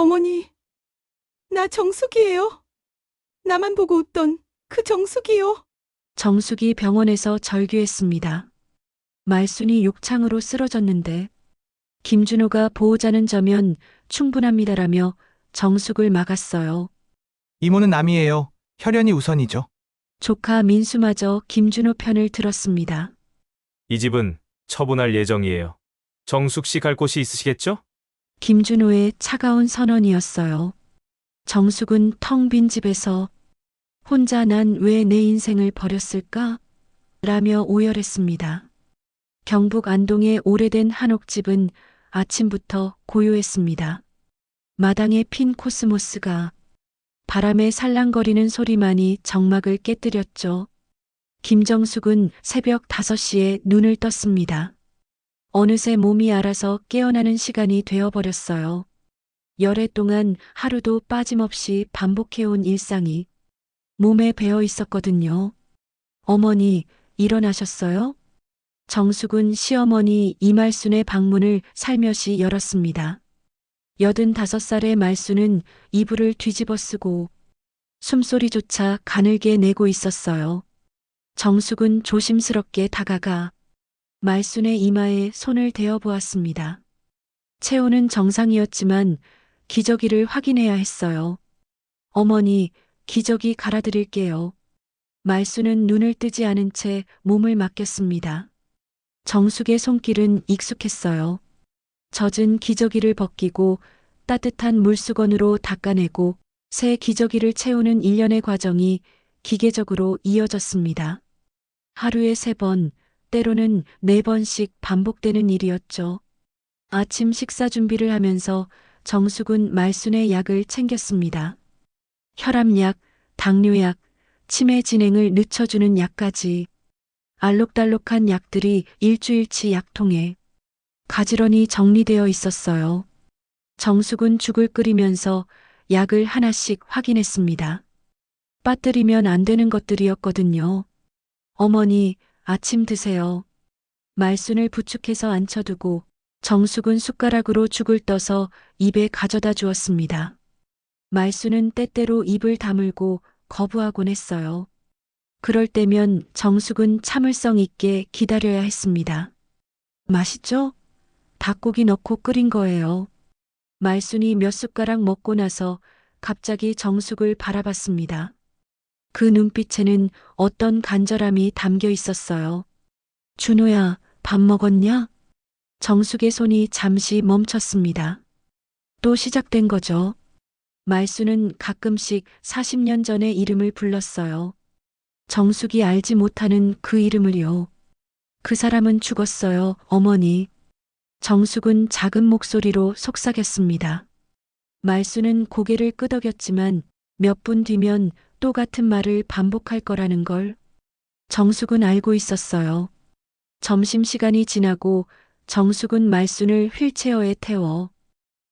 어머니, 나 정숙이에요. 나만 보고 웃던 그 정숙이요. 정숙이 병원에서 절규했습니다. 말순이 욕창으로 쓰러졌는데 김준호가 보호자는 저면 충분합니다라며 정숙을 막았어요. 이모는 남이에요. 혈연이 우선이죠. 조카 민수마저 김준호 편을 들었습니다. 이 집은 처분할 예정이에요. 정숙 씨 갈 곳이 있으시겠죠? 김준호의 차가운 선언이었어요. 정숙은 텅 빈 집에서 혼자 난 왜 내 인생을 버렸을까? 라며 오열했습니다. 경북 안동의 오래된 한옥집은 아침부터 고요했습니다. 마당에 핀 코스모스가 바람에 살랑거리는 소리만이 정막을 깨뜨렸죠. 김정숙은 새벽 5시에 눈을 떴습니다. 어느새 몸이 알아서 깨어나는 시간이 되어버렸어요. 열해 동안 하루도 빠짐없이 반복해온 일상이 몸에 배어 있었거든요. 어머니, 일어나셨어요? 정숙은 시어머니 이말순의 방문을 살며시 열었습니다. 85살의 말순은 이불을 뒤집어 쓰고 숨소리조차 가늘게 내고 있었어요. 정숙은 조심스럽게 다가가 말순의 이마에 손을 대어 보았습니다. 체온은 정상이었지만 기저귀를 확인해야 했어요. 어머니, 기저귀 갈아드릴게요. 말순은 눈을 뜨지 않은 채 몸을 맡겼습니다. 정숙의 손길은 익숙했어요. 젖은 기저귀를 벗기고 따뜻한 물수건으로 닦아내고 새 기저귀를 채우는 일련의 과정이 기계적으로 이어졌습니다. 하루에 3번, 때로는 4번씩 반복되는 일이었죠. 아침 식사 준비를 하면서 정숙은 말순의 약을 챙겼습니다. 혈압약, 당뇨약, 치매 진행을 늦춰주는 약까지 알록달록한 약들이 일주일치 약통에 가지런히 정리되어 있었어요. 정숙은 죽을 끓이면서 약을 하나씩 확인했습니다. 빠뜨리면 안 되는 것들이었거든요. 어머니, 아침 드세요. 말순을 부축해서 앉혀두고 정숙은 숟가락으로 죽을 떠서 입에 가져다 주었습니다. 말순은 때때로 입을 다물고 거부하곤 했어요. 그럴 때면 정숙은 참을성 있게 기다려야 했습니다. 맛있죠? 닭고기 넣고 끓인 거예요. 말순이 몇 숟가락 먹고 나서 갑자기 정숙을 바라봤습니다. 그 눈빛에는 어떤 간절함이 담겨 있었어요. 준호야, 밥 먹었냐? 정숙의 손이 잠시 멈췄습니다. 또 시작된 거죠. 말순은 가끔씩 40년 전의 이름을 불렀어요. 정숙이 알지 못하는 그 이름을요. 그 사람은 죽었어요, 어머니. 정숙은 작은 목소리로 속삭였습니다. 말순은 고개를 끄덕였지만 몇 분 뒤면 또 같은 말을 반복할 거라는 걸 정숙은 알고 있었어요. 점심시간이 지나고 정숙은 말순을 휠체어에 태워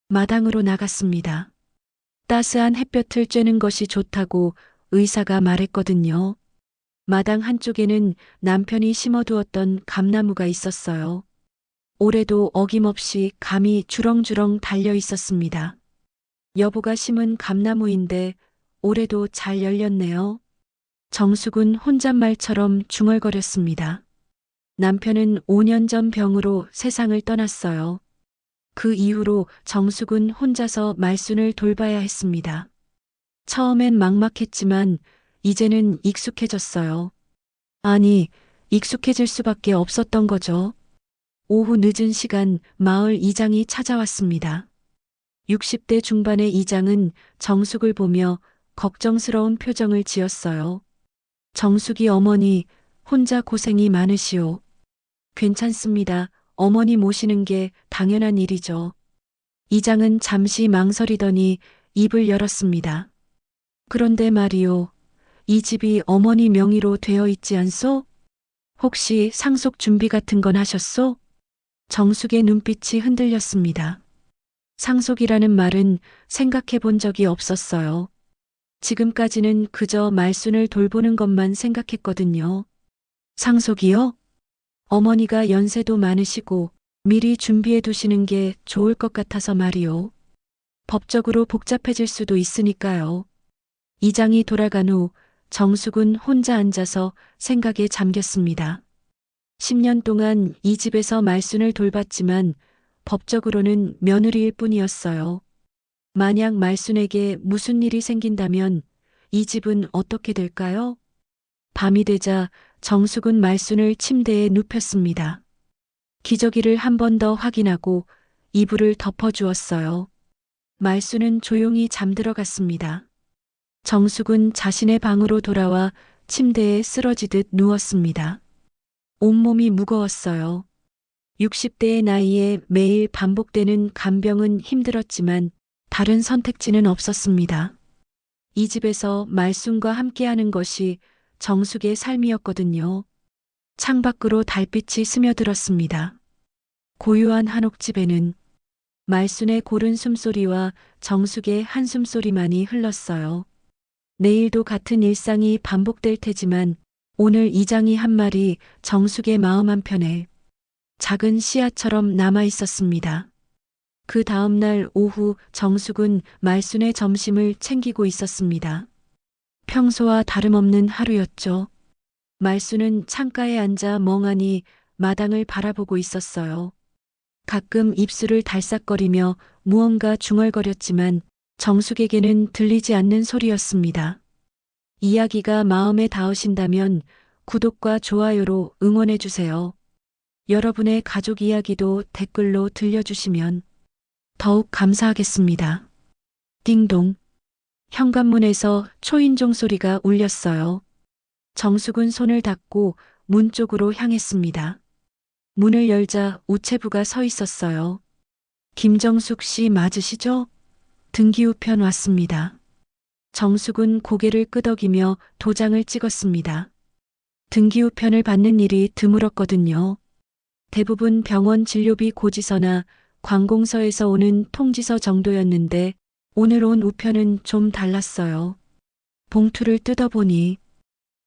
마당으로 나갔습니다. 따스한 햇볕을 쬐는 것이 좋다고 의사가 말했거든요. 마당 한쪽에는 남편이 심어두었던 감나무가 있었어요. 올해도 어김없이 감이 주렁주렁 달려 있었습니다. 여보가 심은 감나무인데 올해도 잘 열렸네요. 정숙은 혼잣말처럼 중얼거렸습니다. 남편은 5년 전 병으로 세상을 떠났어요. 그 이후로 정숙은 혼자서 말순을 돌봐야 했습니다. 처음엔 막막했지만 이제는 익숙해졌어요. 아니, 익숙해질 수밖에 없었던 거죠. 오후 늦은 시간 마을 이장이 찾아왔습니다. 60대 중반의 이장은 정숙을 보며 걱정스러운 표정을 지었어요. 정숙이 어머니, 혼자 고생이 많으시오. 괜찮습니다. 어머니 모시는 게 당연한 일이죠. 이장은 잠시 망설이더니 입을 열었습니다. 그런데 말이오, 이 집이 어머니 명의로 되어 있지 않소? 혹시 상속 준비 같은 건 하셨소? 정숙의 눈빛이 흔들렸습니다. 상속이라는 말은 생각해 본 적이 없었어요. 지금까지는 그저 말순을 돌보는 것만 생각했거든요. 상속이요? 어머니가 연세도 많으시고 미리 준비해 두시는 게 좋을 것 같아서 말이요. 법적으로 복잡해질 수도 있으니까요. 이장이 돌아간 후 정숙은 혼자 앉아서 생각에 잠겼습니다. 10년 동안 이 집에서 말순을 돌봤지만 법적으로는 며느리일 뿐이었어요. 만약 말순에게 무슨 일이 생긴다면 이 집은 어떻게 될까요? 밤이 되자 정숙은 말순을 침대에 눕혔습니다. 기저귀를 한 번 더 확인하고 이불을 덮어주었어요. 말순은 조용히 잠들어갔습니다. 정숙은 자신의 방으로 돌아와 침대에 쓰러지듯 누웠습니다. 온몸이 무거웠어요. 60대의 나이에 매일 반복되는 간병은 힘들었지만 다른 선택지는 없었습니다. 이 집에서 말순과 함께하는 것이 정숙의 삶이었거든요. 창밖으로 달빛이 스며들었습니다. 고요한 한옥집에는 말순의 고른 숨소리와 정숙의 한숨소리만이 흘렀어요. 내일도 같은 일상이 반복될 테지만 오늘 이장이 한 말이 정숙의 마음 한편에 작은 씨앗처럼 남아 있었습니다. 그 다음 날 오후 정숙은 말순의 점심을 챙기고 있었습니다. 평소와 다름없는 하루였죠. 말순은 창가에 앉아 멍하니 마당을 바라보고 있었어요. 가끔 입술을 달싹거리며 무언가 중얼거렸지만 정숙에게는 들리지 않는 소리였습니다. 이야기가 마음에 닿으신다면 구독과 좋아요로 응원해주세요. 여러분의 가족 이야기도 댓글로 들려주시면 더욱 감사하겠습니다. 띵동. 현관문에서 초인종 소리가 울렸어요. 정숙은 손을 닫고 문 쪽으로 향했습니다. 문을 열자 우체부가 서 있었어요. 김정숙 씨 맞으시죠? 등기우편 왔습니다. 정숙은 고개를 끄덕이며 도장을 찍었습니다. 등기우편을 받는 일이 드물었거든요. 대부분 병원 진료비 고지서나 관공서에서 오는 통지서 정도였는데 오늘 온 우편은 좀 달랐어요. 봉투를 뜯어보니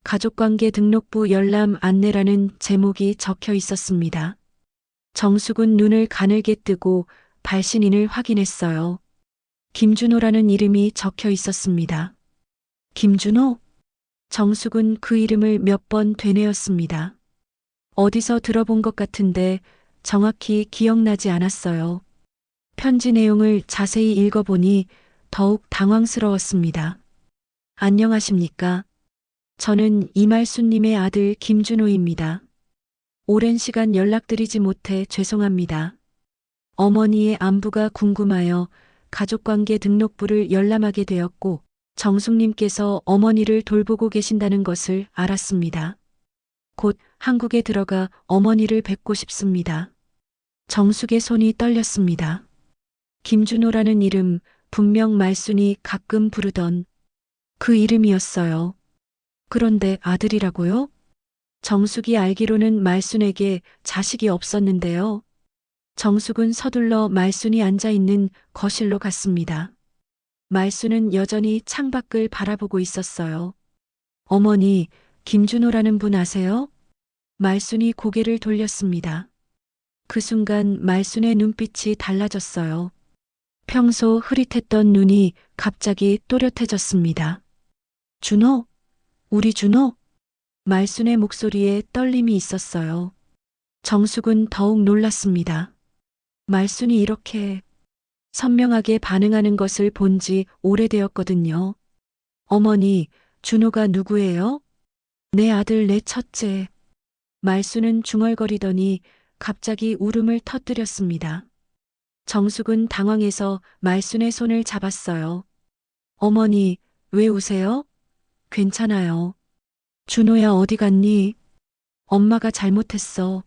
가족관계 등록부 열람 안내라는 제목이 적혀 있었습니다. 정숙은 눈을 가늘게 뜨고 발신인을 확인했어요. 김준호라는 이름이 적혀 있었습니다. 김준호? 정숙은 그 이름을 몇 번 되뇌었습니다. 어디서 들어본 것 같은데 정확히 기억나지 않았어요. 편지 내용을 자세히 읽어보니 더욱 당황스러웠습니다. 안녕하십니까? 저는 이말순님의 아들 김준호입니다. 오랜 시간 연락드리지 못해 죄송합니다. 어머니의 안부가 궁금하여 가족관계 등록부를 열람하게 되었고 정숙님께서 어머니를 돌보고 계신다는 것을 알았습니다. 곧 한국에 들어가 어머니를 뵙고 싶습니다. 정숙의 손이 떨렸습니다. 김준호라는 이름 분명 말순이 가끔 부르던 그 이름이었어요. 그런데 아들이라고요? 정숙이 알기로는 말순에게 자식이 없었는데요. 정숙은 서둘러 말순이 앉아있는 거실로 갔습니다. 말순은 여전히 창밖을 바라보고 있었어요. 어머니, 김준호라는 분 아세요? 말순이 고개를 돌렸습니다. 그 순간 말순의 눈빛이 달라졌어요. 평소 흐릿했던 눈이 갑자기 또렷해졌습니다. 준호? 우리 준호? 말순의 목소리에 떨림이 있었어요. 정숙은 더욱 놀랐습니다. 말순이 이렇게 선명하게 반응하는 것을 본 지 오래되었거든요. 어머니, 준호가 누구예요? 내 아들, 내 첫째. 말순은 중얼거리더니 갑자기 울음을 터뜨렸습니다. 정숙은 당황해서 말순의 손을 잡았어요. 어머니, 왜 우세요? 괜찮아요. 준호야 어디 갔니? 엄마가 잘못했어.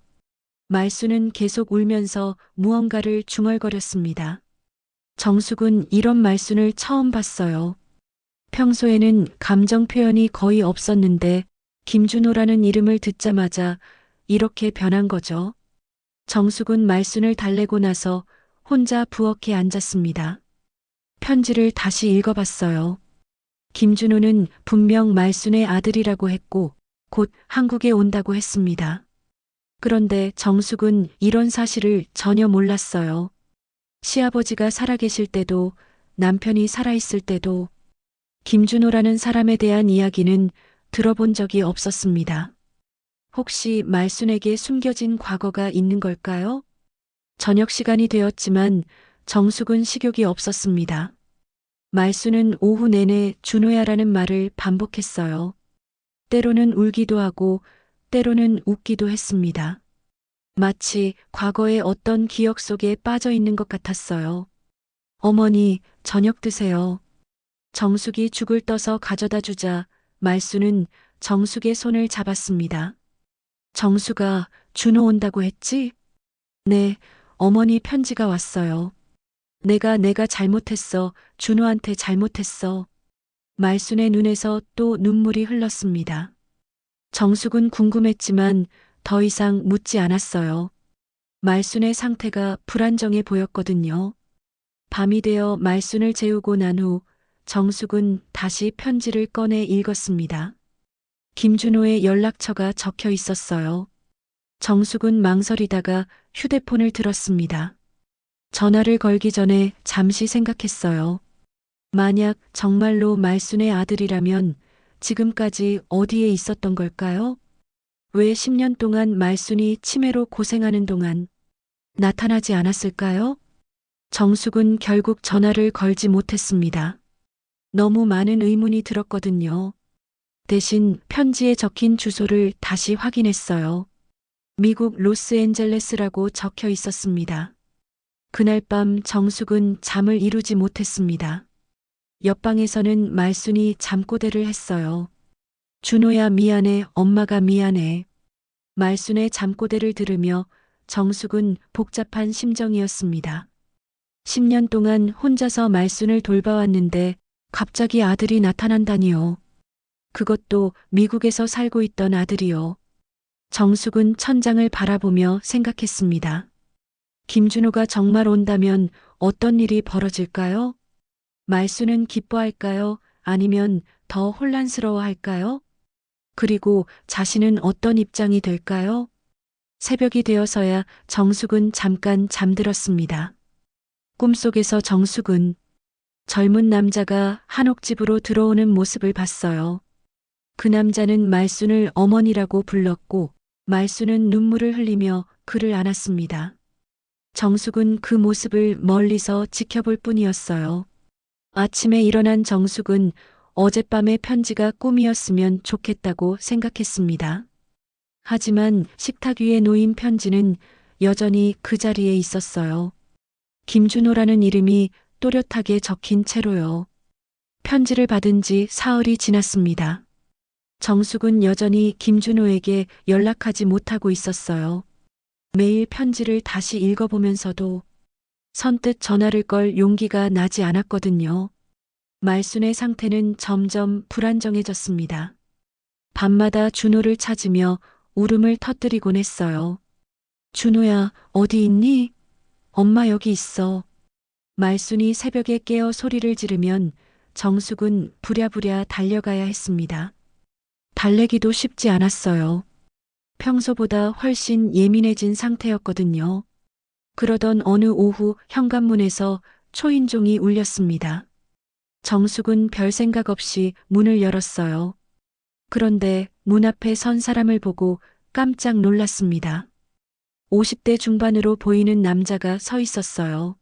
말순은 계속 울면서 무언가를 중얼거렸습니다. 정숙은 이런 말순을 처음 봤어요. 평소에는 감정 표현이 거의 없었는데 김준호라는 이름을 듣자마자 이렇게 변한 거죠. 정숙은 말순을 달래고 나서 혼자 부엌에 앉았습니다. 편지를 다시 읽어봤어요. 김준호는 분명 말순의 아들이라고 했고 곧 한국에 온다고 했습니다. 그런데 정숙은 이런 사실을 전혀 몰랐어요. 시아버지가 살아계실 때도 남편이 살아있을 때도 김준호라는 사람에 대한 이야기는 들어본 적이 없었습니다. 혹시 말순에게 숨겨진 과거가 있는 걸까요? 저녁 시간이 되었지만 정숙은 식욕이 없었습니다. 말순은 오후 내내 준호야라는 말을 반복했어요. 때로는 울기도 하고 때로는 웃기도 했습니다. 마치 과거의 어떤 기억 속에 빠져 있는 것 같았어요. 어머니, 저녁 드세요. 정숙이 죽을 떠서 가져다 주자 말순은 정숙의 손을 잡았습니다. 정숙아, 준호 온다고 했지? 네, 어머니 편지가 왔어요. 내가 잘못했어. 준호한테 잘못했어. 말순의 눈에서 또 눈물이 흘렀습니다. 정숙은 궁금했지만 더 이상 묻지 않았어요. 말순의 상태가 불안정해 보였거든요. 밤이 되어 말순을 재우고 난 후 정숙은 다시 편지를 꺼내 읽었습니다. 김준호의 연락처가 적혀 있었어요. 정숙은 망설이다가 휴대폰을 들었습니다. 전화를 걸기 전에 잠시 생각했어요. 만약 정말로 말순의 아들이라면 지금까지 어디에 있었던 걸까요? 왜 10년 동안 말순이 치매로 고생하는 동안 나타나지 않았을까요? 정숙은 결국 전화를 걸지 못했습니다. 너무 많은 의문이 들었거든요. 대신 편지에 적힌 주소를 다시 확인했어요. 미국 로스앤젤레스라고 적혀 있었습니다. 그날 밤 정숙은 잠을 이루지 못했습니다. 옆방에서는 말순이 잠꼬대를 했어요. 준호야 미안해, 엄마가 미안해. 말순의 잠꼬대를 들으며 정숙은 복잡한 심정이었습니다. 10년 동안 혼자서 말순을 돌봐왔는데 갑자기 아들이 나타난다니요. 그것도 미국에서 살고 있던 아들이요. 정숙은 천장을 바라보며 생각했습니다. 김준호가 정말 온다면 어떤 일이 벌어질까요? 말순은 기뻐할까요? 아니면 더 혼란스러워할까요? 그리고 자신은 어떤 입장이 될까요? 새벽이 되어서야 정숙은 잠깐 잠들었습니다. 꿈속에서 정숙은 젊은 남자가 한옥집으로 들어오는 모습을 봤어요. 그 남자는 말순을 어머니라고 불렀고 말순은 눈물을 흘리며 그를 안았습니다. 정숙은 그 모습을 멀리서 지켜볼 뿐이었어요. 아침에 일어난 정숙은 어젯밤의 편지가 꿈이었으면 좋겠다고 생각했습니다. 하지만 식탁 위에 놓인 편지는 여전히 그 자리에 있었어요. 김준호라는 이름이 또렷하게 적힌 채로요. 편지를 받은 지 사흘이 지났습니다. 정숙은 여전히 김준호에게 연락하지 못하고 있었어요. 매일 편지를 다시 읽어보면서도 선뜻 전화를 걸 용기가 나지 않았거든요. 말순의 상태는 점점 불안정해졌습니다. 밤마다 준호를 찾으며 울음을 터뜨리곤 했어요. 준호야, 어디 있니? 엄마 여기 있어. 말순이 새벽에 깨어 소리를 지르면 정숙은 부랴부랴 달려가야 했습니다. 달래기도 쉽지 않았어요. 평소보다 훨씬 예민해진 상태였거든요. 그러던 어느 오후 현관문에서 초인종이 울렸습니다. 정숙은 별 생각 없이 문을 열었어요. 그런데 문 앞에 선 사람을 보고 깜짝 놀랐습니다. 50대 중반으로 보이는 남자가 서 있었어요.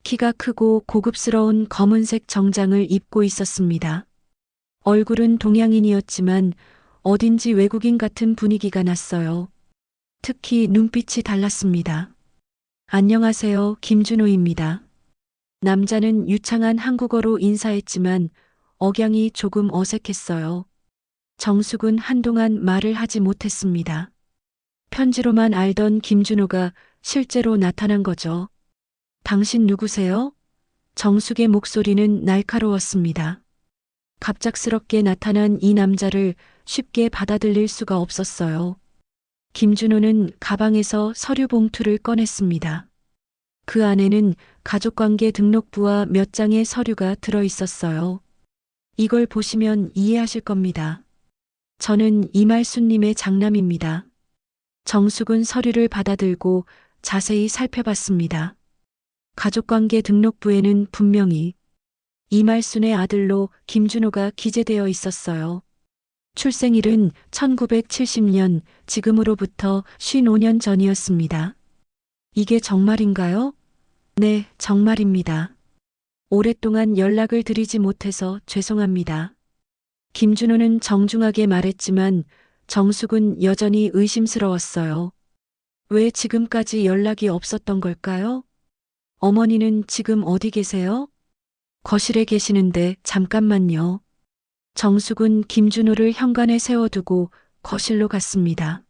키가 크고 고급스러운 검은색 정장을 입고 있었습니다. 얼굴은 동양인이었지만 어딘지 외국인 같은 분위기가 났어요. 특히 눈빛이 달랐습니다. 안녕하세요, 김준호입니다. 남자는 유창한 한국어로 인사했지만 억양이 조금 어색했어요. 정숙은 한동안 말을 하지 못했습니다. 편지로만 알던 김준호가 실제로 나타난 거죠. 당신 누구세요? 정숙의 목소리는 날카로웠습니다. 갑작스럽게 나타난 이 남자를 쉽게 받아들일 수가 없었어요. 김준호는 가방에서 서류 봉투를 꺼냈습니다. 그 안에는 가족관계 등록부와 몇 장의 서류가 들어 있었어요. 이걸 보시면 이해하실 겁니다. 저는 이말순님의 장남입니다. 정숙은 서류를 받아들고 자세히 살펴봤습니다. 가족관계 등록부에는 분명히 이말순의 아들로 김준호가 기재되어 있었어요. 출생일은 1970년, 지금으로부터 55년 전이었습니다. 이게 정말인가요? 네, 정말입니다. 오랫동안 연락을 드리지 못해서 죄송합니다. 김준호는 정중하게 말했지만 정숙은 여전히 의심스러웠어요. 왜 지금까지 연락이 없었던 걸까요? 어머니는 지금 어디 계세요? 거실에 계시는데 잠깐만요. 정숙은 김준호를 현관에 세워두고 거실로 갔습니다.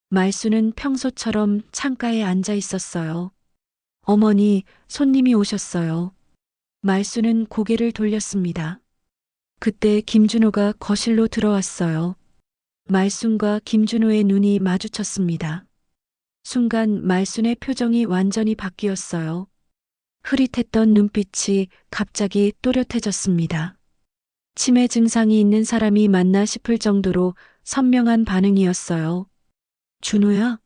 말수는 평소처럼 창가에 앉아 있었어요. 어머니, 손님이 오셨어요. 말수는 고개를 돌렸습니다. 그때 김준호가 거실로 들어왔어요. 말순과 김준호의 눈이 마주쳤습니다. 순간 말순의 표정이 완전히 바뀌었어요. 흐릿했던 눈빛이 갑자기 또렷해졌습니다. 치매 증상이 있는 사람이 맞나 싶을 정도로 선명한 반응이었어요. 준호야?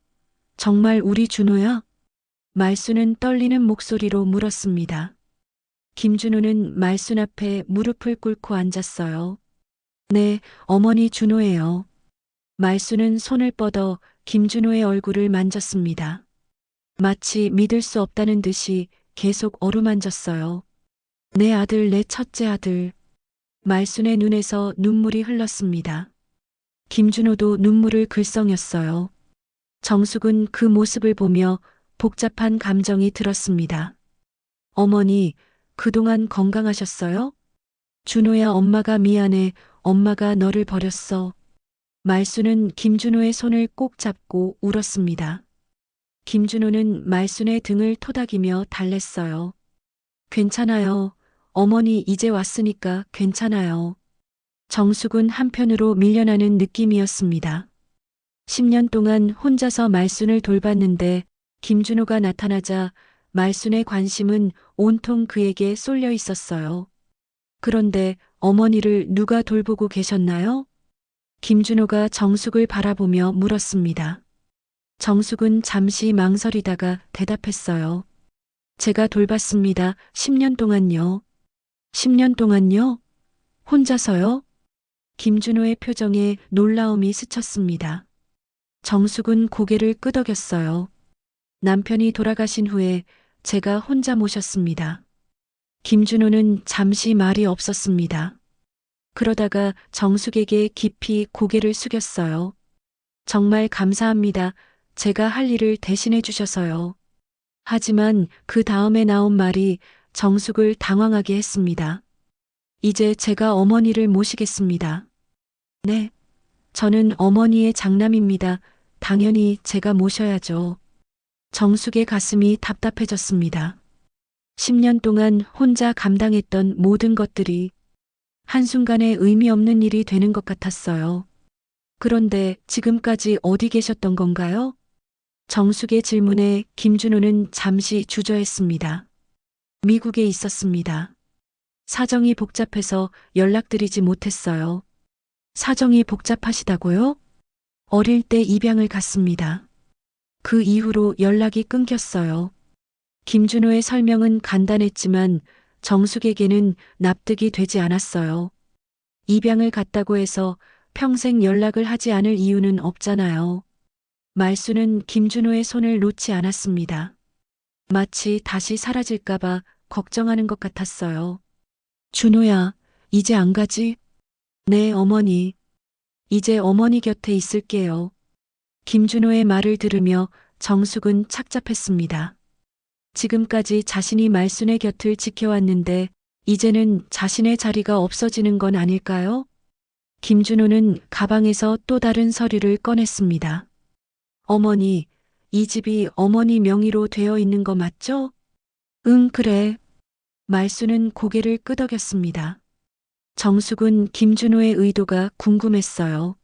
정말 우리 준호야? 말순은 떨리는 목소리로 물었습니다. 김준호는 말순 앞에 무릎을 꿇고 앉았어요. 네, 어머니 준호예요. 말순은 손을 뻗어 김준호의 얼굴을 만졌습니다. 마치 믿을 수 없다는 듯이 계속 어루만졌어요. 내 아들, 내 첫째 아들. 말순의 눈에서 눈물이 흘렀습니다. 김준호도 눈물을 글썽였어요. 정숙은 그 모습을 보며 복잡한 감정이 들었습니다. 어머니, 그동안 건강하셨어요? 준호야, 엄마가 미안해. 엄마가 너를 버렸어. 말순은 김준호의 손을 꼭 잡고 울었습니다. 김준호는 말순의 등을 토닥이며 달랬어요. 괜찮아요. 어머니 이제 왔으니까 괜찮아요. 정숙은 한편으로 밀려나는 느낌이었습니다. 10년 동안 혼자서 말순을 돌봤는데 김준호가 나타나자 말순의 관심은 온통 그에게 쏠려 있었어요. 그런데 어머니를 누가 돌보고 계셨나요? 김준호가 정숙을 바라보며 물었습니다. 정숙은 잠시 망설이다가 대답했어요. 제가 돌봤습니다. 10년 동안요. 10년 동안요? 혼자서요? 김준호의 표정에 놀라움이 스쳤습니다. 정숙은 고개를 끄덕였어요. 남편이 돌아가신 후에 제가 혼자 모셨습니다. 김준호는 잠시 말이 없었습니다. 그러다가 정숙에게 깊이 고개를 숙였어요. 정말 감사합니다. 제가 할 일을 대신해 주셔서요. 하지만 그 다음에 나온 말이 정숙을 당황하게 했습니다. 이제 제가 어머니를 모시겠습니다. 네. 저는 어머니의 장남입니다. 당연히 제가 모셔야죠. 정숙의 가슴이 답답해졌습니다. 10년 동안 혼자 감당했던 모든 것들이 한순간에 의미 없는 일이 되는 것 같았어요. 그런데 지금까지 어디 계셨던 건가요? 정숙의 질문에 김준호는 잠시 주저했습니다. 미국에 있었습니다. 사정이 복잡해서 연락드리지 못했어요. 사정이 복잡하시다고요? 어릴 때 입양을 갔습니다. 그 이후로 연락이 끊겼어요. 김준호의 설명은 간단했지만 정숙에게는 납득이 되지 않았어요. 입양을 갔다고 해서 평생 연락을 하지 않을 이유는 없잖아요. 말수는 김준호의 손을 놓지 않았습니다. 마치 다시 사라질까봐 걱정하는 것 같았어요. 준호야, 이제 안 가지? 네, 어머니. 이제 어머니 곁에 있을게요. 김준호의 말을 들으며 정숙은 착잡했습니다. 지금까지 자신이 말순의 곁을 지켜왔는데 이제는 자신의 자리가 없어지는 건 아닐까요? 김준호는 가방에서 또 다른 서류를 꺼냈습니다. 어머니, 이 집이 어머니 명의로 되어 있는 거 맞죠? 응, 그래. 말수는 고개를 끄덕였습니다. 정숙은 김준호의 의도가 궁금했어요.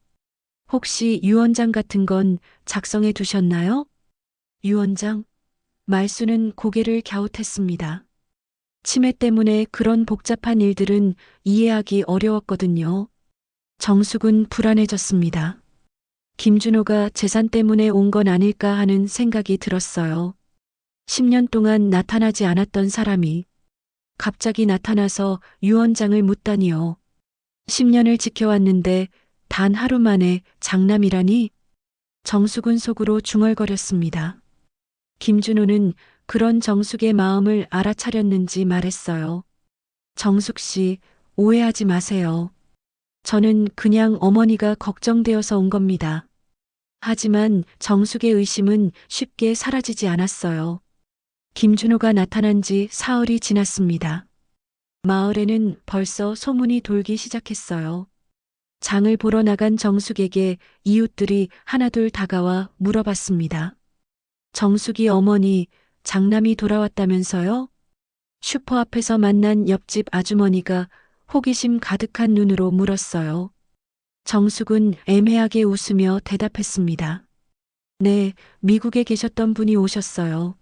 혹시 유언장 같은 건 작성해 두셨나요? 유언장? 말수는 고개를 갸웃했습니다. 치매 때문에 그런 복잡한 일들은 이해하기 어려웠거든요. 정숙은 불안해졌습니다. 김준호가 재산 때문에 온 건 아닐까 하는 생각이 들었어요. 10년 동안 나타나지 않았던 사람이 갑자기 나타나서 유언장을 묻다니요. 10년을 지켜왔는데 단 하루 만에 장남이라니? 정숙은 속으로 중얼거렸습니다. 김준호는 그런 정숙의 마음을 알아차렸는지 말했어요. 정숙 씨, 오해하지 마세요. 저는 그냥 어머니가 걱정되어서 온 겁니다. 하지만 정숙의 의심은 쉽게 사라지지 않았어요. 김준호가 나타난 지 사흘이 지났습니다. 마을에는 벌써 소문이 돌기 시작했어요. 장을 보러 나간 정숙에게 이웃들이 하나둘 다가와 물어봤습니다. 정숙이 어머니, 장남이 돌아왔다면서요? 슈퍼 앞에서 만난 옆집 아주머니가 호기심 가득한 눈으로 물었어요. 정숙은 애매하게 웃으며 대답했습니다. 네, 미국에 계셨던 분이 오셨어요.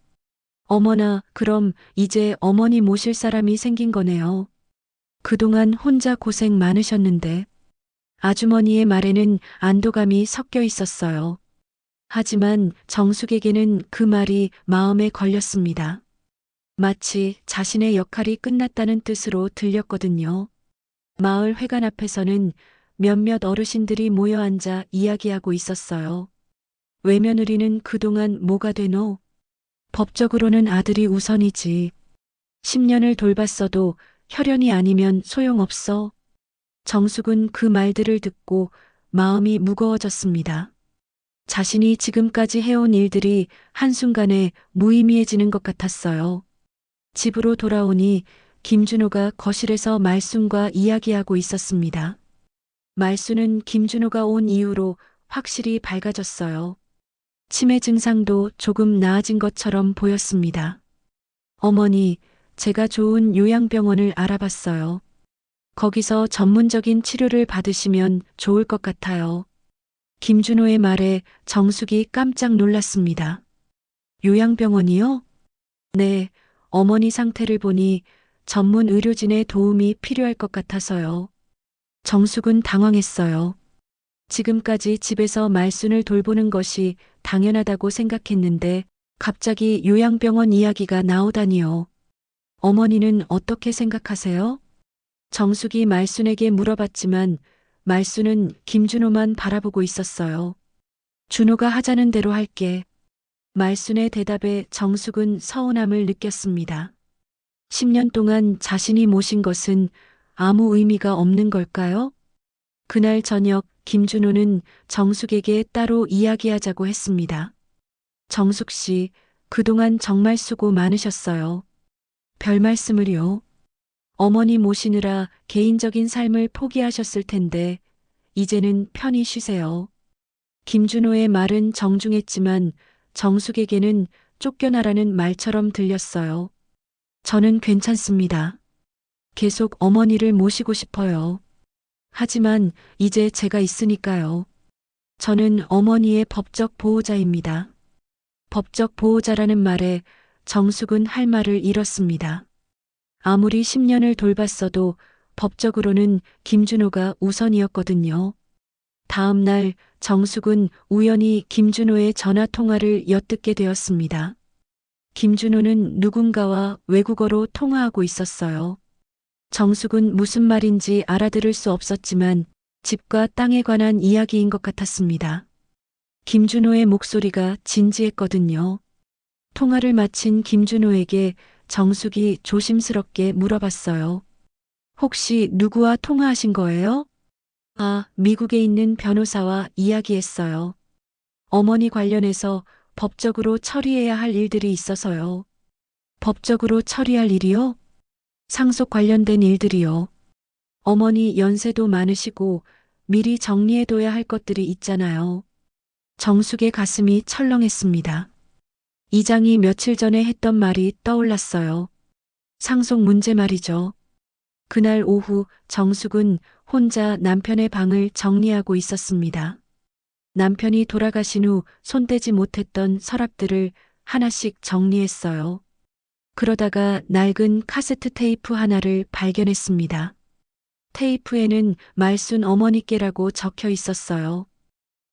어머나, 그럼 이제 어머니 모실 사람이 생긴 거네요. 그동안 혼자 고생 많으셨는데. 아주머니의 말에는 안도감이 섞여 있었어요. 하지만 정숙에게는 그 말이 마음에 걸렸습니다. 마치 자신의 역할이 끝났다는 뜻으로 들렸거든요. 마을 회관 앞에서는 몇몇 어르신들이 모여 앉아 이야기하고 있었어요. 외며느리는 그동안 뭐가 되노? 법적으로는 아들이 우선이지. 10년을 돌봤어도 혈연이 아니면 소용없어. 정숙은 그 말들을 듣고 마음이 무거워졌습니다. 자신이 지금까지 해온 일들이 한순간에 무의미해지는 것 같았어요. 집으로 돌아오니 김준호가 거실에서 말순과 이야기하고 있었습니다. 말순은 김준호가 온 이후로 확실히 밝아졌어요. 치매 증상도 조금 나아진 것처럼 보였습니다. 어머니, 제가 좋은 요양병원을 알아봤어요. 거기서 전문적인 치료를 받으시면 좋을 것 같아요. 김준호의 말에 정숙이 깜짝 놀랐습니다. 요양병원이요? 네, 어머니 상태를 보니 전문 의료진의 도움이 필요할 것 같아서요. 정숙은 당황했어요. 지금까지 집에서 말순을 돌보는 것이 당연하다고 생각했는데 갑자기 요양병원 이야기가 나오다니요. 어머니는 어떻게 생각하세요? 정숙이 말순에게 물어봤지만 말순은 김준호만 바라보고 있었어요. 준호가 하자는 대로 할게. 말순의 대답에 정숙은 서운함을 느꼈습니다. 10년 동안 자신이 모신 것은 아무 의미가 없는 걸까요? 그날 저녁 김준호는 정숙에게 따로 이야기하자고 했습니다. 정숙 씨, 그동안 정말 수고 많으셨어요. 별 말씀을요. 어머니 모시느라 개인적인 삶을 포기하셨을 텐데 이제는 편히 쉬세요. 김준호의 말은 정중했지만 정숙에게는 쫓겨나라는 말처럼 들렸어요. 저는 괜찮습니다. 계속 어머니를 모시고 싶어요. 하지만 이제 제가 있으니까요. 저는 어머니의 법적 보호자입니다. 법적 보호자라는 말에 정숙은 할 말을 잃었습니다. 아무리 10년을 돌봤어도 법적으로는 김준호가 우선이었거든요. 다음 날 정숙은 우연히 김준호의 전화 통화를 엿듣게 되었습니다. 김준호는 누군가와 외국어로 통화하고 있었어요. 정숙은 무슨 말인지 알아들을 수 없었지만 집과 땅에 관한 이야기인 것 같았습니다. 김준호의 목소리가 진지했거든요. 통화를 마친 김준호에게 정숙이 조심스럽게 물어봤어요. 혹시 누구와 통화하신 거예요? 아, 미국에 있는 변호사와 이야기했어요. 어머니 관련해서 법적으로 처리해야 할 일들이 있어서요. 법적으로 처리할 일이요? 상속 관련된 일들이요. 어머니 연세도 많으시고 미리 정리해둬야 할 것들이 있잖아요. 정숙의 가슴이 철렁했습니다. 이장이 며칠 전에 했던 말이 떠올랐어요. 상속 문제 말이죠. 그날 오후 정숙은 혼자 남편의 방을 정리하고 있었습니다. 남편이 돌아가신 후 손대지 못했던 서랍들을 하나씩 정리했어요. 그러다가 낡은 카세트 테이프 하나를 발견했습니다. 테이프에는 말순 어머니께라고 적혀 있었어요.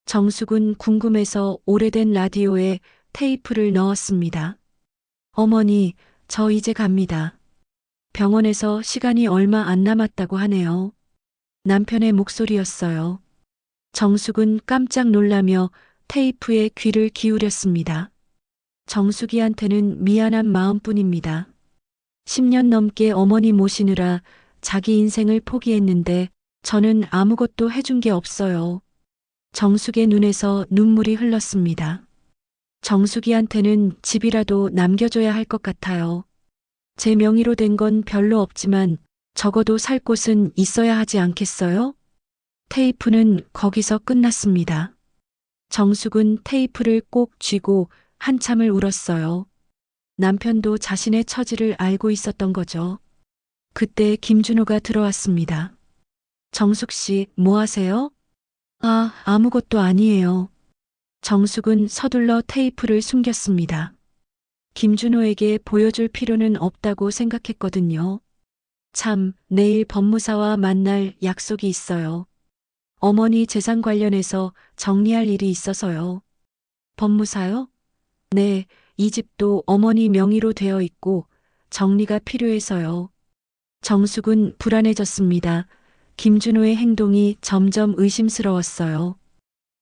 정숙은 궁금해서 오래된 라디오에 테이프를 넣었습니다. 어머니, 저 이제 갑니다. 병원에서 시간이 얼마 안 남았다고 하네요. 남편의 목소리였어요. 정숙은 깜짝 놀라며 테이프에 귀를 기울였습니다. 정숙이한테는 미안한 마음뿐입니다. 10년 넘게 어머니 모시느라 자기 인생을 포기했는데 저는 아무것도 해준 게 없어요. 정숙의 눈에서 눈물이 흘렀습니다. 정숙이한테는 집이라도 남겨줘야 할 것 같아요. 제 명의로 된 건 별로 없지만 적어도 살 곳은 있어야 하지 않겠어요? 테이프는 거기서 끝났습니다. 정숙은 테이프를 꼭 쥐고 한참을 울었어요. 남편도 자신의 처지를 알고 있었던 거죠. 그때 김준호가 들어왔습니다. 정숙 씨, 뭐 하세요? 아무것도 아니에요. 정숙은 서둘러 테이프를 숨겼습니다. 김준호에게 보여줄 필요는 없다고 생각했거든요. 참, 내일 법무사와 만날 약속이 있어요. 어머니 재산 관련해서 정리할 일이 있어서요. 법무사요? 네, 이 집도 어머니 명의로 되어 있고 정리가 필요해서요. 정숙은 불안해졌습니다. 김준호의 행동이 점점 의심스러웠어요.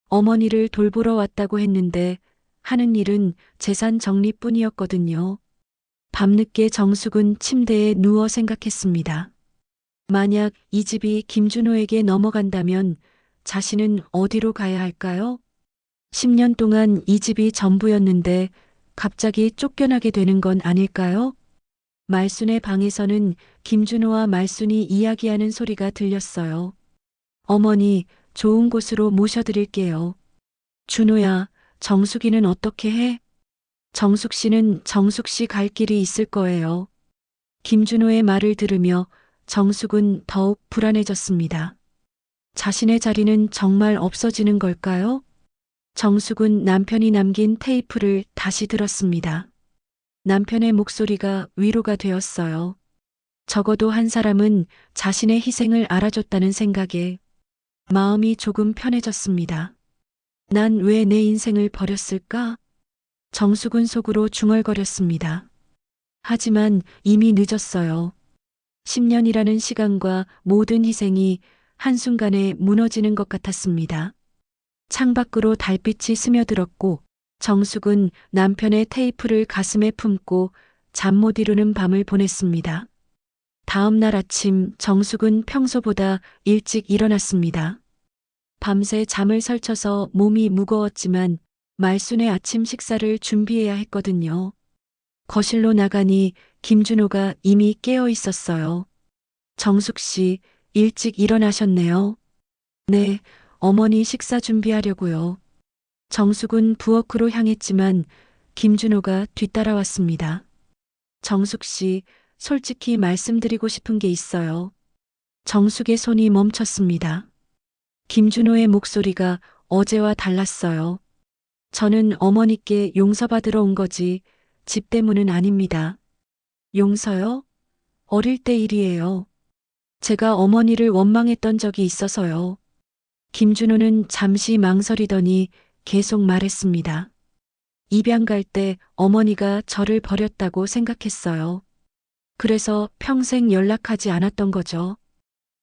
어머니를 돌보러 왔다고 했는데 하는 일은 재산 정리뿐이었거든요. 밤늦게 정숙은 침대에 누워 생각했습니다. 만약 이 집이 김준호에게 넘어간다면 자신은 어디로 가야 할까요? 10년 동안 이 집이 전부였는데 갑자기 쫓겨나게 되는 건 아닐까요? 말순의 방에서는 김준호와 말순이 이야기하는 소리가 들렸어요. 어머니, 좋은 곳으로 모셔드릴게요. 준호야, 정숙이는 어떻게 해? 정숙 씨는 정숙 씨 갈 길이 있을 거예요. 김준호의 말을 들으며 정숙은 더욱 불안해졌습니다. 자신의 자리는 정말 없어지는 걸까요? 정숙은 남편이 남긴 테이프를 다시 들었습니다. 남편의 목소리가 위로가 되었어요. 적어도 한 사람은 자신의 희생을 알아줬다는 생각에 마음이 조금 편해졌습니다. 난 왜 내 인생을 버렸을까? 정숙은 속으로 중얼거렸습니다. 하지만 이미 늦었어요. 10년이라는 시간과 모든 희생이 한순간에 무너지는 것 같았습니다. 창밖으로 달빛이 스며들었고 정숙은 남편의 테이프를 가슴에 품고 잠 못 이루는 밤을 보냈습니다. 다음 날 아침 정숙은 평소보다 일찍 일어났습니다. 밤새 잠을 설쳐서 몸이 무거웠지만 말순의 아침 식사를 준비해야 했거든요. 거실로 나가니 김준호가 이미 깨어 있었어요. 정숙 씨, 일찍 일어나셨네요. 네, 어머니 식사 준비하려고요. 정숙은 부엌으로 향했지만 김준호가 뒤따라왔습니다. 정숙 씨, 솔직히 말씀드리고 싶은 게 있어요. 정숙의 손이 멈췄습니다. 김준호의 목소리가 어제와 달랐어요. 저는 어머니께 용서받으러 온 거지 집 때문은 아닙니다. 용서요? 어릴 때 일이에요. 제가 어머니를 원망했던 적이 있어서요. 김준호는 잠시 망설이더니 계속 말했습니다. 입양 갈 때 어머니가 저를 버렸다고 생각했어요. 그래서 평생 연락하지 않았던 거죠.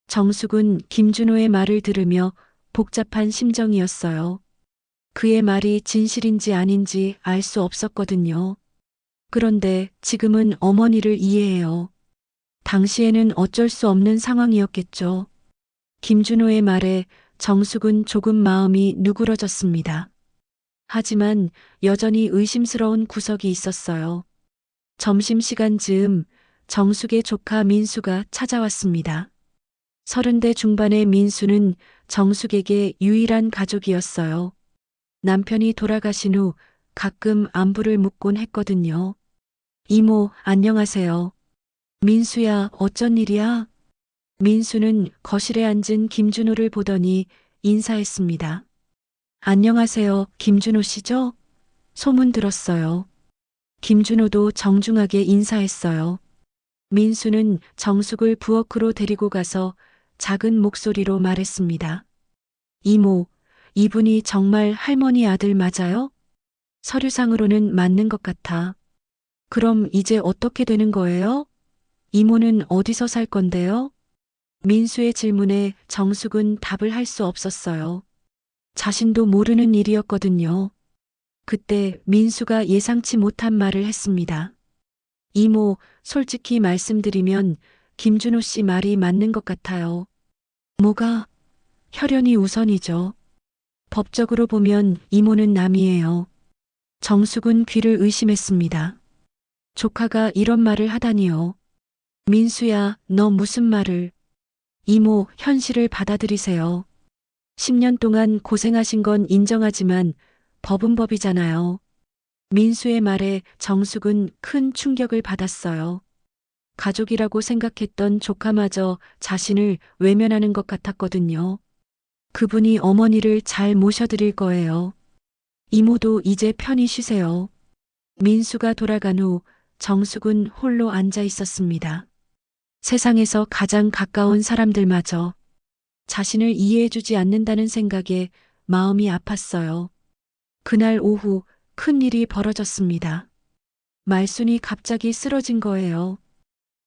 정숙은 김준호의 말을 들으며 복잡한 심정이었어요. 그의 말이 진실인지 아닌지 알 수 없었거든요. 그런데 지금은 어머니를 이해해요. 당시에는 어쩔 수 없는 상황이었겠죠. 김준호의 말에 정숙은 조금 마음이 누그러졌습니다. 하지만 여전히 의심스러운 구석이 있었어요. 점심시간 즈음 정숙의 조카 민수가 찾아왔습니다. 30대 중반의 민수는 정숙에게 유일한 가족이었어요. 남편이 돌아가신 후 가끔 안부를 묻곤 했거든요. 이모, 안녕하세요. 민수야, 어쩐 일이야? 민수는 거실에 앉은 김준호를 보더니 인사했습니다. 안녕하세요, 김준호 씨죠? 소문 들었어요. 김준호도 정중하게 인사했어요. 민수는 정숙을 부엌으로 데리고 가서 작은 목소리로 말했습니다. 이모, 이분이 정말 할머니 아들 맞아요? 서류상으로는 맞는 것 같아. 그럼 이제 어떻게 되는 거예요? 이모는 어디서 살 건데요? 민수의 질문에 정숙은 답을 할 수 없었어요. 자신도 모르는 일이었거든요. 그때 민수가 예상치 못한 말을 했습니다. 이모, 솔직히 말씀드리면 김준호 씨 말이 맞는 것 같아요. 뭐가? 혈연이 우선이죠. 법적으로 보면 이모는 남이에요. 정숙은 귀를 의심했습니다. 조카가 이런 말을 하다니요. 민수야, 너 무슨 말을. 이모, 현실을 받아들이세요. 10년 동안 고생하신 건 인정하지만 법은 법이잖아요. 민수의 말에 정숙은 큰 충격을 받았어요. 가족이라고 생각했던 조카마저 자신을 외면하는 것 같았거든요. 그분이 어머니를 잘 모셔드릴 거예요. 이모도 이제 편히 쉬세요. 민수가 돌아간 후 정숙은 홀로 앉아 있었습니다. 세상에서 가장 가까운 사람들마저 자신을 이해해주지 않는다는 생각에 마음이 아팠어요. 그날 오후 큰 일이 벌어졌습니다. 말순이 갑자기 쓰러진 거예요.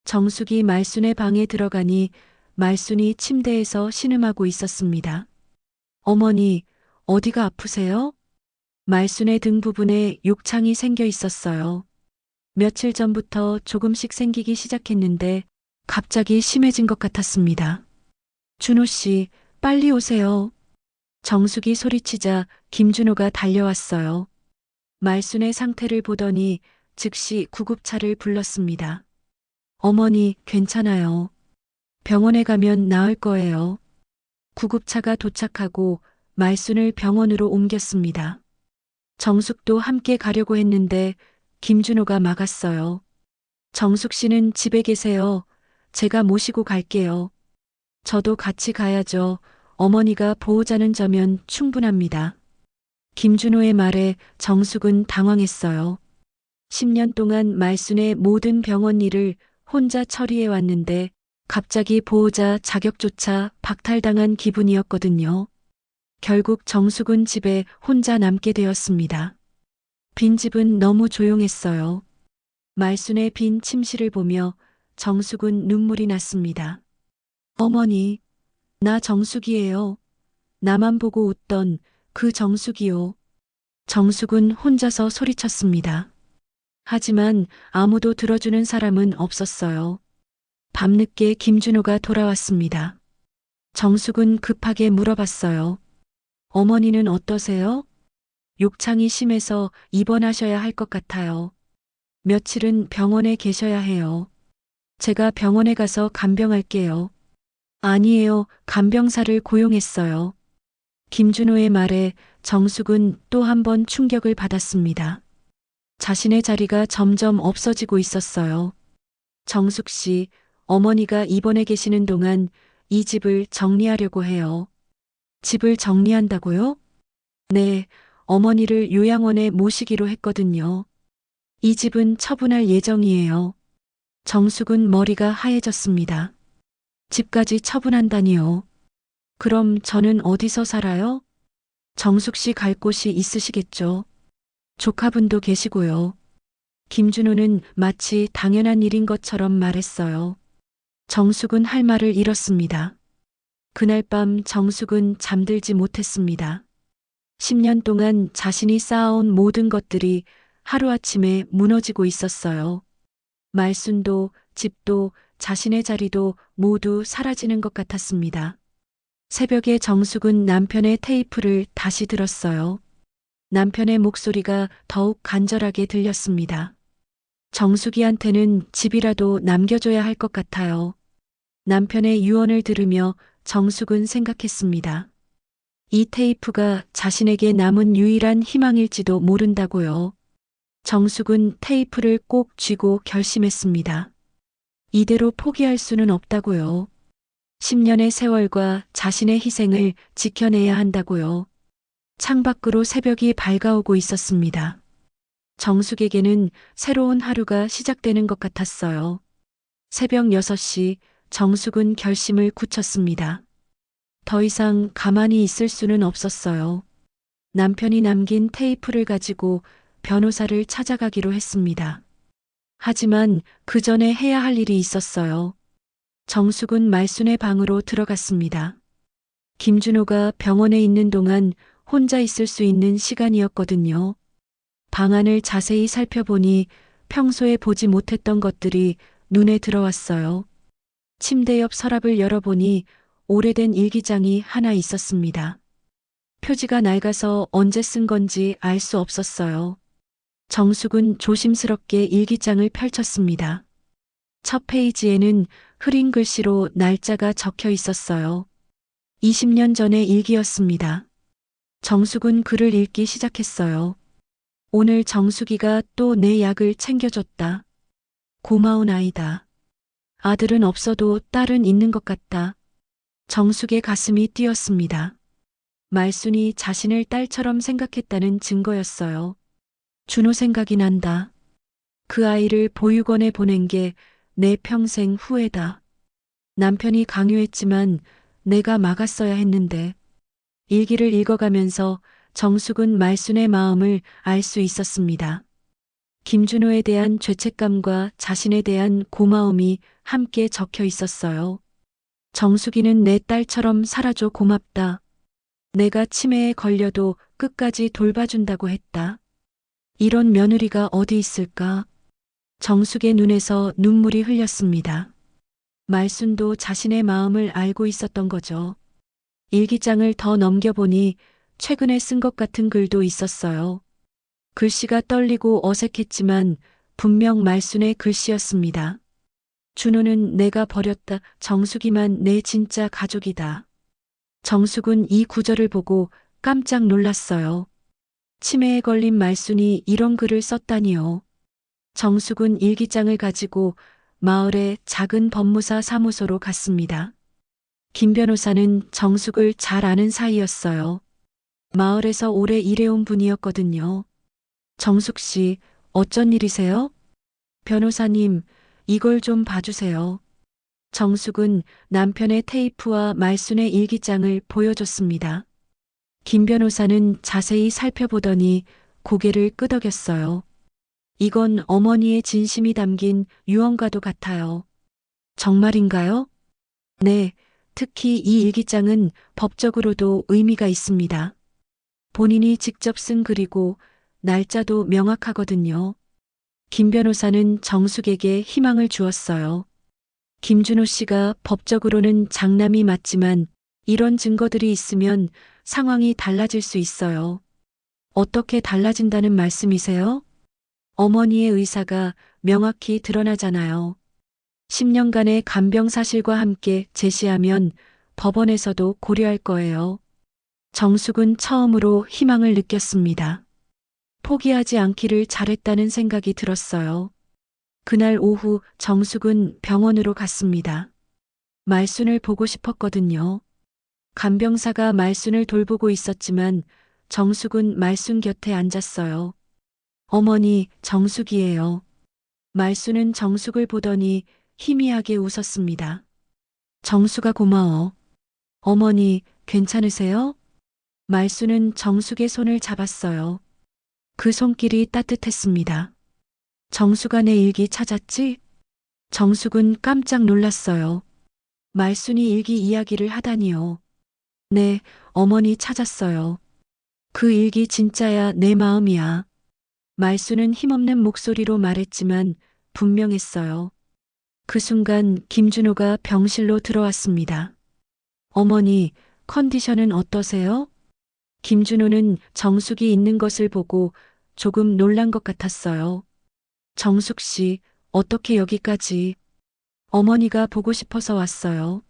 정숙이 말순의 방에 들어가니 말순이 침대에서 신음하고 있었습니다. 어머니, 어디가 아프세요? 말순의 등 부분에 욕창이 생겨 있었어요. 며칠 전부터 조금씩 생기기 시작했는데 갑자기 심해진 것 같았습니다. 준호 씨, 빨리 오세요. 정숙이 소리치자 김준호가 달려왔어요. 말순의 상태를 보더니 즉시 구급차를 불렀습니다. 어머니, 괜찮아요. 병원에 가면 나을 거예요. 구급차가 도착하고 말순을 병원으로 옮겼습니다. 정숙도 함께 가려고 했는데 김준호가 막았어요. 정숙 씨는 집에 계세요. 제가 모시고 갈게요. 저도 같이 가야죠. 어머니가 보호자는 저면 충분합니다. 김준호의 말에 정숙은 당황했어요. 10년 동안 말순의 모든 병원 일을 혼자 처리해 왔는데 갑자기 보호자 자격조차 박탈당한 기분이었거든요. 결국 정숙은 집에 혼자 남게 되었습니다. 빈집은 너무 조용했어요. 말순의 빈 침실을 보며 정숙은 눈물이 났습니다. 어머니, 나 정숙이에요. 나만 보고 웃던 그 정숙이요. 정숙은 혼자서 소리쳤습니다. 하지만 아무도 들어주는 사람은 없었어요. 밤늦게 김준호가 돌아왔습니다. 정숙은 급하게 물어봤어요. 어머니는 어떠세요? 욕창이 심해서 입원하셔야 할 것 같아요. 며칠은 병원에 계셔야 해요. 제가 병원에 가서 간병할게요. 아니에요. 간병사를 고용했어요. 김준호의 말에 정숙은 또 한 번 충격을 받았습니다. 자신의 자리가 점점 없어지고 있었어요. 정숙 씨, 어머니가 입원해 계시는 동안 이 집을 정리하려고 해요. 집을 정리한다고요? 네, 어머니를 요양원에 모시기로 했거든요. 이 집은 처분할 예정이에요. 정숙은 머리가 하얘졌습니다. 집까지 처분한다니요. 그럼 저는 어디서 살아요? 정숙 씨 갈 곳이 있으시겠죠. 조카분도 계시고요. 김준호는 마치 당연한 일인 것처럼 말했어요. 정숙은 할 말을 잃었습니다. 그날 밤 정숙은 잠들지 못했습니다. 10년 동안 자신이 쌓아온 모든 것들이 하루아침에 무너지고 있었어요. 말순도, 집도, 자신의 자리도 모두 사라지는 것 같았습니다. 새벽에 정숙은 남편의 테이프를 다시 들었어요. 남편의 목소리가 더욱 간절하게 들렸습니다. 정숙이한테는 집이라도 남겨줘야 할 것 같아요. 남편의 유언을 들으며 정숙은 생각했습니다. 이 테이프가 자신에게 남은 유일한 희망일지도 모른다고요. 정숙은 테이프를 꼭 쥐고 결심했습니다. 이대로 포기할 수는 없다고요. 10년의 세월과 자신의 희생을 지켜내야 한다고요. 창밖으로 새벽이 밝아오고 있었습니다. 정숙에게는 새로운 하루가 시작되는 것 같았어요. 새벽 6시 정숙은 결심을 굳혔습니다. 더 이상 가만히 있을 수는 없었어요. 남편이 남긴 테이프를 가지고 변호사를 찾아가기로 했습니다. 하지만 그 전에 해야 할 일이 있었어요. 정숙은 말순의 방으로 들어갔습니다. 김준호가 병원에 있는 동안 혼자 있을 수 있는 시간이었거든요. 방안을 자세히 살펴보니 평소에 보지 못했던 것들이 눈에 들어왔어요. 침대 옆 서랍을 열어보니 오래된 일기장이 하나 있었습니다. 표지가 낡아서 언제 쓴 건지 알 수 없었어요. 정숙은 조심스럽게 일기장을 펼쳤습니다. 첫 페이지에는 흐린 글씨로 날짜가 적혀 있었어요. 20년 전의 일기였습니다. 정숙은 글을 읽기 시작했어요. 오늘 정숙이가 또 내 약을 챙겨줬다. 고마운 아이다. 아들은 없어도 딸은 있는 것 같다. 정숙의 가슴이 뛰었습니다. 말순이 자신을 딸처럼 생각했다는 증거였어요. 준호 생각이 난다. 그 아이를 보육원에 보낸 게 내 평생 후회다. 남편이 강요했지만 내가 막았어야 했는데. 일기를 읽어가면서 정숙은 말순의 마음을 알 수 있었습니다. 김준호에 대한 죄책감과 자신에 대한 고마움이 함께 적혀 있었어요. 정숙이는 내 딸처럼 살아줘 고맙다. 내가 치매에 걸려도 끝까지 돌봐준다고 했다. 이런 며느리가 어디 있을까? 정숙의 눈에서 눈물이 흘렸습니다. 말순도 자신의 마음을 알고 있었던 거죠. 일기장을 더 넘겨보니 최근에 쓴 것 같은 글도 있었어요. 글씨가 떨리고 어색했지만 분명 말순의 글씨였습니다. 준호는 내가 버렸다. 정숙이만 내 진짜 가족이다. 정숙은 이 구절을 보고 깜짝 놀랐어요. 치매에 걸린 말순이 이런 글을 썼다니요. 정숙은 일기장을 가지고 마을의 작은 법무사 사무소로 갔습니다. 김 변호사는 정숙을 잘 아는 사이였어요. 마을에서 오래 일해온 분이었거든요. 정숙 씨, 어쩐 일이세요? 변호사님, 이걸 좀 봐주세요. 정숙은 남편의 테이프와 말순의 일기장을 보여줬습니다. 김 변호사는 자세히 살펴보더니 고개를 끄덕였어요. 이건 어머니의 진심이 담긴 유언과도 같아요. 정말인가요? 네, 특히 이 일기장은 법적으로도 의미가 있습니다. 본인이 직접 쓴 글이고 날짜도 명확하거든요. 김 변호사는 정숙에게 희망을 주었어요. 김준호 씨가 법적으로는 장남이 맞지만 이런 증거들이 있으면 상황이 달라질 수 있어요. 어떻게 달라진다는 말씀이세요? 어머니의 의사가 명확히 드러나잖아요. 10년간의 간병 사실과 함께 제시하면 법원에서도 고려할 거예요. 정숙은 처음으로 희망을 느꼈습니다. 포기하지 않기를 잘했다는 생각이 들었어요. 그날 오후 정숙은 병원으로 갔습니다. 말순을 보고 싶었거든요. 간병사가 말순을 돌보고 있었지만 정숙은 말순 곁에 앉았어요. 어머니, 정숙이에요. 말순은 정숙을 보더니 희미하게 웃었습니다. 정숙아 고마워. 어머니, 괜찮으세요? 말순은 정숙의 손을 잡았어요. 그 손길이 따뜻했습니다. 정숙아 내 일기 찾았지? 정숙은 깜짝 놀랐어요. 말순이 일기 이야기를 하다니요. 네, 어머니 찾았어요. 그 일기 진짜야 내 마음이야. 말순은 힘없는 목소리로 말했지만 분명했어요. 그 순간 김준호가 병실로 들어왔습니다. 어머니, 컨디션은 어떠세요? 김준호는 정숙이 있는 것을 보고 조금 놀란 것 같았어요. 정숙 씨, 어떻게 여기까지? 어머니가 보고 싶어서 왔어요.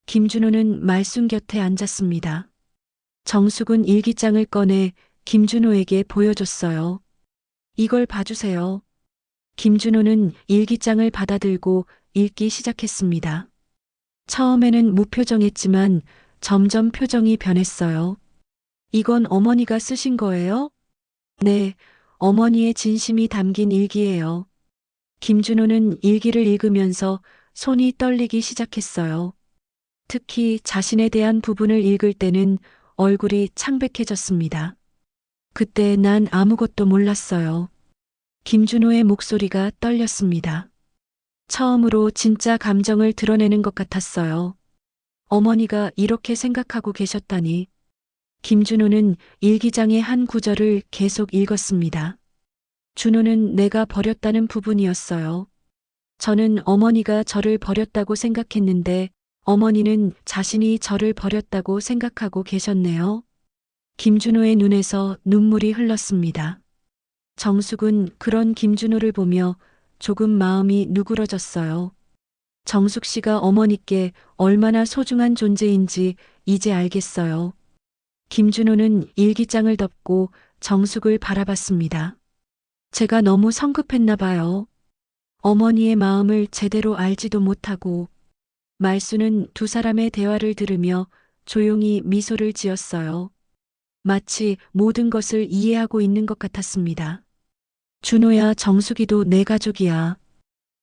김준호는 말순 곁에 앉았습니다. 정숙은 일기장을 꺼내 김준호에게 보여줬어요. 이걸 봐주세요. 김준호는 일기장을 받아들고 읽기 시작했습니다. 처음에는 무표정했지만 점점 표정이 변했어요. 이건 어머니가 쓰신 거예요? 네, 어머니의 진심이 담긴 일기예요. 김준호는 일기를 읽으면서 손이 떨리기 시작했어요. 특히 자신에 대한 부분을 읽을 때는 얼굴이 창백해졌습니다. 그때 난 아무것도 몰랐어요. 김준호의 목소리가 떨렸습니다. 처음으로 진짜 감정을 드러내는 것 같았어요. 어머니가 이렇게 생각하고 계셨다니. 김준호는 일기장의 한 구절을 계속 읽었습니다. 준호는 내가 버렸다는 부분이었어요. 저는 어머니가 저를 버렸다고 생각했는데 어머니는 자신이 저를 버렸다고 생각하고 계셨네요. 김준호의 눈에서 눈물이 흘렀습니다. 정숙은 그런 김준호를 보며 조금 마음이 누그러졌어요. 정숙 씨가 어머니께 얼마나 소중한 존재인지 이제 알겠어요. 김준호는 일기장을 덮고 정숙을 바라봤습니다. 제가 너무 성급했나 봐요. 어머니의 마음을 제대로 알지도 못하고. 말수는 두 사람의 대화를 들으며 조용히 미소를 지었어요. 마치 모든 것을 이해하고 있는 것 같았습니다. 준호야, 정숙이도 내 가족이야.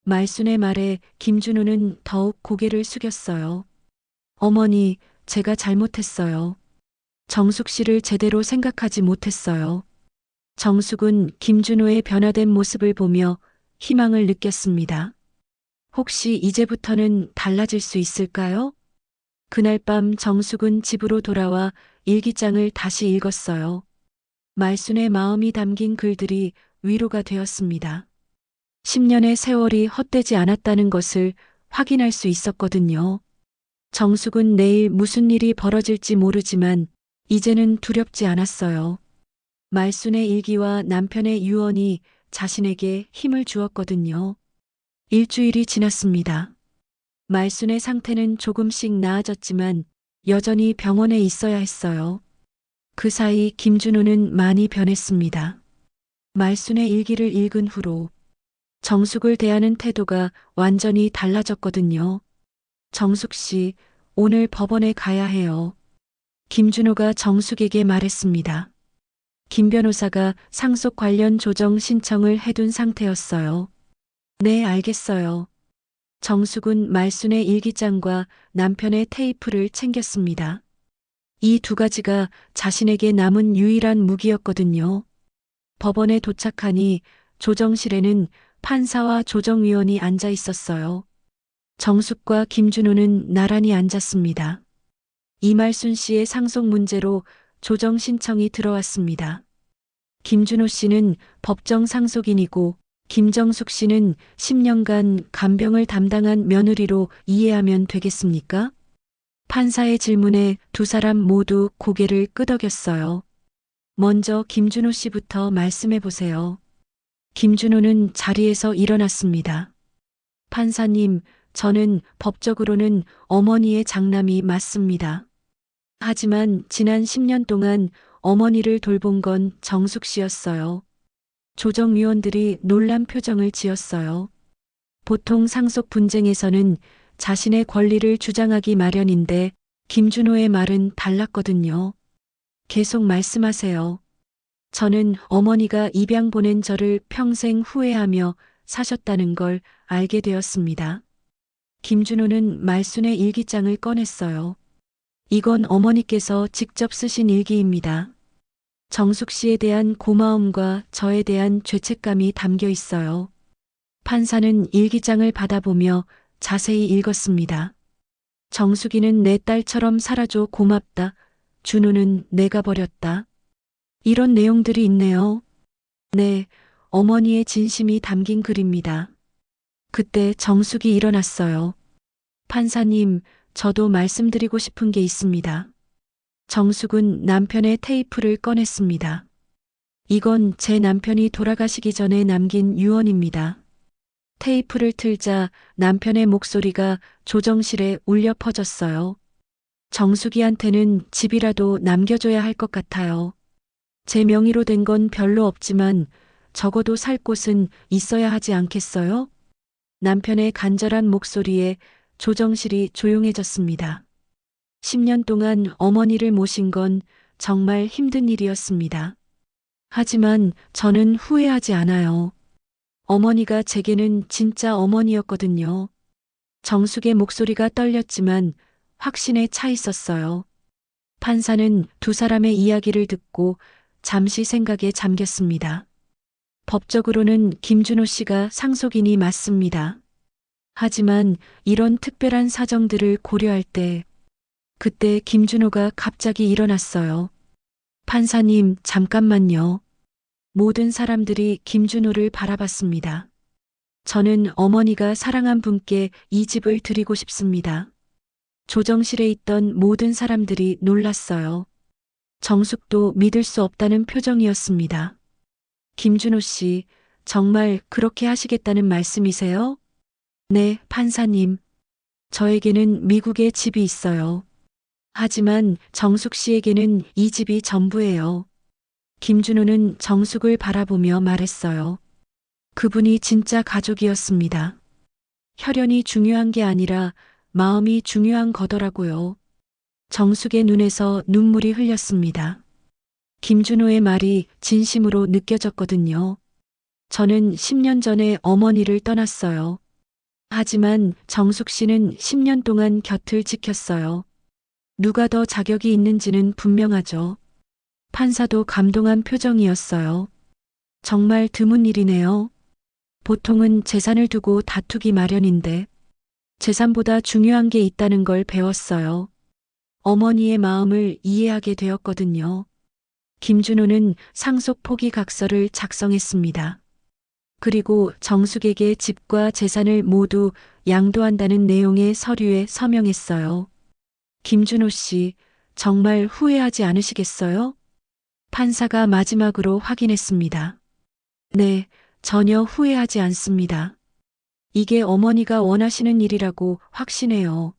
말순의 말에 김준호는 더욱 고개를 숙였어요. 어머니, 제가 잘못했어요. 정숙 씨를 제대로 생각하지 못했어요. 정숙은 김준호의 변화된 모습을 보며 희망을 느꼈습니다. 혹시 이제부터는 달라질 수 있을까요? 그날 밤 정숙은 집으로 돌아와 일기장을 다시 읽었어요. 말순의 마음이 담긴 글들이 위로가 되었습니다. 10년의 세월이 헛되지 않았다는 것을 확인할 수 있었거든요. 정숙은 내일 무슨 일이 벌어질지 모르지만 이제는 두렵지 않았어요. 말순의 일기와 남편의 유언이 자신에게 힘을 주었거든요. 일주일이 지났습니다. 말순의 상태는 조금씩 나아졌지만 여전히 병원에 있어야 했어요. 그 사이 김준호는 많이 변했습니다. 말순의 일기를 읽은 후로 정숙을 대하는 태도가 완전히 달라졌거든요. 정숙 씨, 오늘 법원에 가야 해요. 김준호가 정숙에게 말했습니다. 김 변호사가 상속 관련 조정 신청을 해둔 상태였어요. 네, 알겠어요. 정숙은 말순의 일기장과 남편의 테이프를 챙겼습니다. 이 두 가지가 자신에게 남은 유일한 무기였거든요. 법원에 도착하니 조정실에는 판사와 조정위원이 앉아 있었어요. 정숙과 김준호는 나란히 앉았습니다. 이말순 씨의 상속 문제로 조정 신청이 들어왔습니다. 김준호 씨는 법정 상속인이고 김정숙 씨는 10년간 간병을 담당한 며느리로 이해하면 되겠습니까? 판사의 질문에 두 사람 모두 고개를 끄덕였어요. 먼저 김준호 씨부터 말씀해 보세요. 김준호는 자리에서 일어났습니다. 판사님, 저는 법적으로는 어머니의 장남이 맞습니다. 하지만 지난 10년 동안 어머니를 돌본 건 정숙 씨였어요. 조정위원들이 놀란 표정을 지었어요. 보통 상속 분쟁에서는 자신의 권리를 주장하기 마련인데 김준호의 말은 달랐거든요. 계속 말씀하세요. 저는 어머니가 입양 보낸 저를 평생 후회하며 사셨다는 걸 알게 되었습니다. 김준호는 말순의 일기장을 꺼냈어요. 이건 어머니께서 직접 쓰신 일기입니다. 정숙 씨에 대한 고마움과 저에 대한 죄책감이 담겨 있어요. 판사는 일기장을 받아보며 자세히 읽었습니다. 정숙이는 내 딸처럼 살아줘 고맙다. 준호는 내가 버렸다. 이런 내용들이 있네요. 네, 어머니의 진심이 담긴 글입니다. 그때 정숙이 일어났어요. 판사님, 저도 말씀드리고 싶은 게 있습니다. 정숙은 남편의 테이프를 꺼냈습니다. 이건 제 남편이 돌아가시기 전에 남긴 유언입니다. 테이프를 틀자 남편의 목소리가 조정실에 울려 퍼졌어요. 정숙이한테는 집이라도 남겨줘야 할 것 같아요. 제 명의로 된 건 별로 없지만 적어도 살 곳은 있어야 하지 않겠어요? 남편의 간절한 목소리에 조정실이 조용해졌습니다. 10년 동안 어머니를 모신 건 정말 힘든 일이었습니다. 하지만 저는 후회하지 않아요. 어머니가 제게는 진짜 어머니였거든요. 정숙의 목소리가 떨렸지만 확신에 차 있었어요. 판사는 두 사람의 이야기를 듣고 잠시 생각에 잠겼습니다. 법적으로는 김준호 씨가 상속인이 맞습니다. 하지만 이런 특별한 사정들을 고려할 때 그때 김준호가 갑자기 일어났어요. 판사님, 잠깐만요. 모든 사람들이 김준호를 바라봤습니다. 저는 어머니가 사랑한 분께 이 집을 드리고 싶습니다. 조정실에 있던 모든 사람들이 놀랐어요. 정숙도 믿을 수 없다는 표정이었습니다. 김준호 씨, 정말 그렇게 하시겠다는 말씀이세요? 네, 판사님. 저에게는 미국에 집이 있어요. 하지만 정숙 씨에게는 이 집이 전부예요. 김준호는 정숙을 바라보며 말했어요. 그분이 진짜 가족이었습니다. 혈연이 중요한 게 아니라 마음이 중요한 거더라고요. 정숙의 눈에서 눈물이 흘렸습니다. 김준호의 말이 진심으로 느껴졌거든요. 저는 10년 전에 어머니를 떠났어요. 하지만 정숙 씨는 10년 동안 곁을 지켰어요. 누가 더 자격이 있는지는 분명하죠. 판사도 감동한 표정이었어요. 정말 드문 일이네요. 보통은 재산을 두고 다투기 마련인데 재산보다 중요한 게 있다는 걸 배웠어요. 어머니의 마음을 이해하게 되었거든요. 김준호는 상속 포기 각서를 작성했습니다. 그리고 정숙에게 집과 재산을 모두 양도한다는 내용의 서류에 서명했어요. 김준호 씨, 정말 후회하지 않으시겠어요? 판사가 마지막으로 확인했습니다. 네, 전혀 후회하지 않습니다. 이게 어머니가 원하시는 일이라고 확신해요.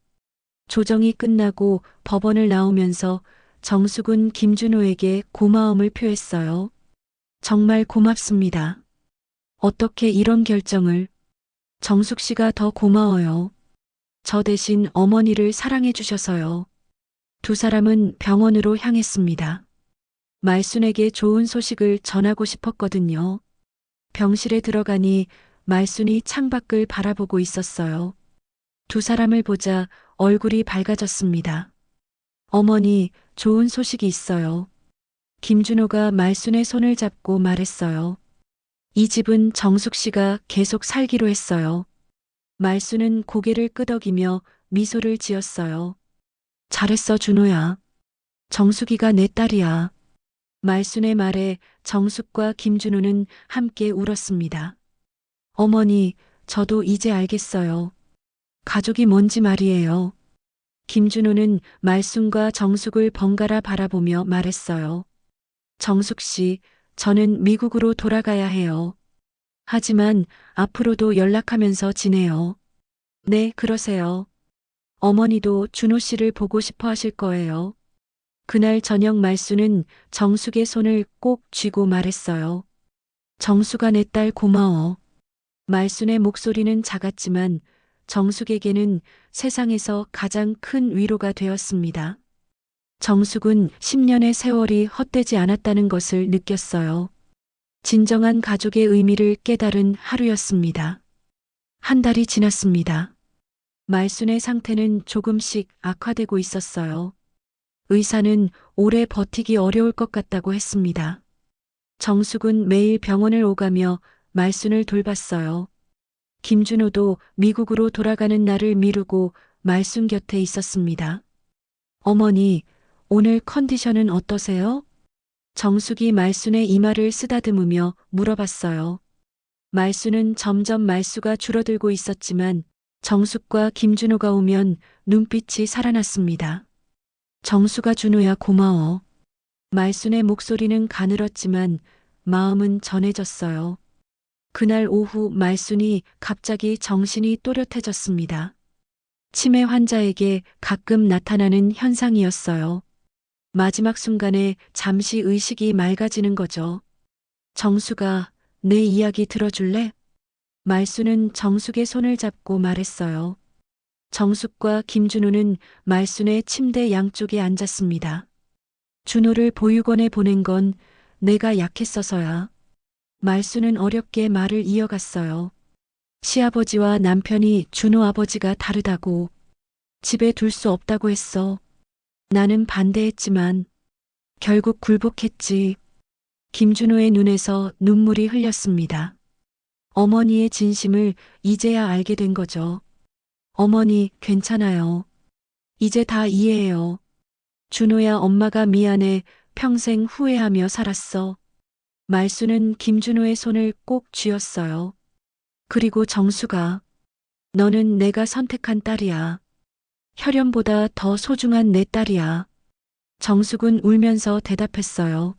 조정이 끝나고 법원을 나오면서 정숙은 김준호에게 고마움을 표했어요. 정말 고맙습니다. 어떻게 이런 결정을? 정숙 씨가 더 고마워요. 저 대신 어머니를 사랑해 주셔서요. 두 사람은 병원으로 향했습니다. 말순에게 좋은 소식을 전하고 싶었거든요. 병실에 들어가니 말순이 창밖을 바라보고 있었어요. 두 사람을 보자 얼굴이 밝아졌습니다. 어머니, 좋은 소식이 있어요. 김준호가 말순의 손을 잡고 말했어요. 이 집은 정숙 씨가 계속 살기로 했어요. 말순은 고개를 끄덕이며 미소를 지었어요. 잘했어, 준호야. 정숙이가 내 딸이야. 말순의 말에 정숙과 김준호는 함께 울었습니다. 어머니, 저도 이제 알겠어요. 가족이 뭔지 말이에요. 김준호는 말순과 정숙을 번갈아 바라보며 말했어요. 정숙 씨, 저는 미국으로 돌아가야 해요. 하지만 앞으로도 연락하면서 지내요. 네, 그러세요. 어머니도 준호 씨를 보고 싶어 하실 거예요. 그날 저녁 말순은 정숙의 손을 꼭 쥐고 말했어요. 정숙아, 내 딸 고마워. 말순의 목소리는 작았지만 정숙에게는 세상에서 가장 큰 위로가 되었습니다. 정숙은 10년의 세월이 헛되지 않았다는 것을 느꼈어요. 진정한 가족의 의미를 깨달은 하루였습니다. 한 달이 지났습니다. 말순의 상태는 조금씩 악화되고 있었어요. 의사는 오래 버티기 어려울 것 같다고 했습니다. 정숙은 매일 병원을 오가며 말순을 돌봤어요. 김준호도 미국으로 돌아가는 날을 미루고 말순 곁에 있었습니다. 어머니, 오늘 컨디션은 어떠세요? 정숙이 말순의 이마를 쓰다듬으며 물어봤어요. 말순은 점점 말수가 줄어들고 있었지만 정숙과 김준호가 오면 눈빛이 살아났습니다. 정숙아, 준호야, 고마워. 말순의 목소리는 가늘었지만 마음은 전해졌어요. 그날 오후 말순이 갑자기 정신이 또렷해졌습니다. 치매 환자에게 가끔 나타나는 현상이었어요. 마지막 순간에 잠시 의식이 맑아지는 거죠. 정숙아, 내 이야기 들어줄래? 말순은 정숙의 손을 잡고 말했어요. 정숙과 김준호는 말순의 침대 양쪽에 앉았습니다. 준호를 보육원에 보낸 건 내가 약했어서야. 말순은 어렵게 말을 이어갔어요. 시아버지와 남편이 준호 아버지가 다르다고. 집에 둘 수 없다고 했어. 나는 반대했지만 결국 굴복했지. 김준호의 눈에서 눈물이 흘렸습니다. 어머니의 진심을 이제야 알게 된 거죠. 어머니, 괜찮아요. 이제 다 이해해요. 준호야, 엄마가 미안해. 평생 후회하며 살았어. 말수는 김준호의 손을 꼭 쥐었어요. 그리고 정수가, 너는 내가 선택한 딸이야. 혈연보다 더 소중한 내 딸이야. 정숙은 울면서 대답했어요.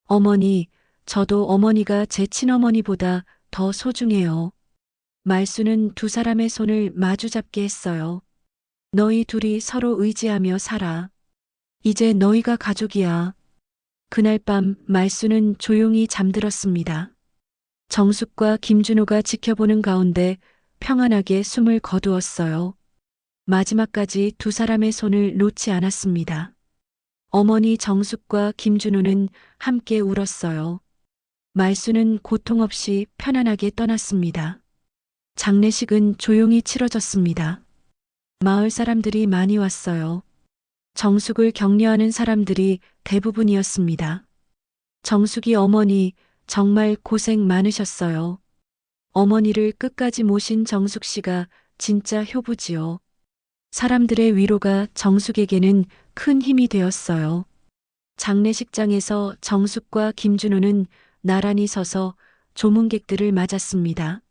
어머니, 저도 어머니가 제 친어머니보다 더 소중해요. 말수는 두 사람의 손을 마주잡게 했어요. 너희 둘이 서로 의지하며 살아. 이제 너희가 가족이야. 그날 밤 말수는 조용히 잠들었습니다. 정숙과 김준호가 지켜보는 가운데 평안하게 숨을 거두었어요. 마지막까지 두 사람의 손을 놓지 않았습니다. 어머니 정숙과 김준호는 함께 울었어요. 말수는 고통 없이 편안하게 떠났습니다. 장례식은 조용히 치러졌습니다. 마을 사람들이 많이 왔어요. 정숙을 격려하는 사람들이 대부분이었습니다. 정숙이 어머니, 정말 고생 많으셨어요. 어머니를 끝까지 모신 정숙 씨가 진짜 효부지요. 사람들의 위로가 정숙에게는 큰 힘이 되었어요. 장례식장에서 정숙과 김준호는 나란히 서서 조문객들을 맞았습니다.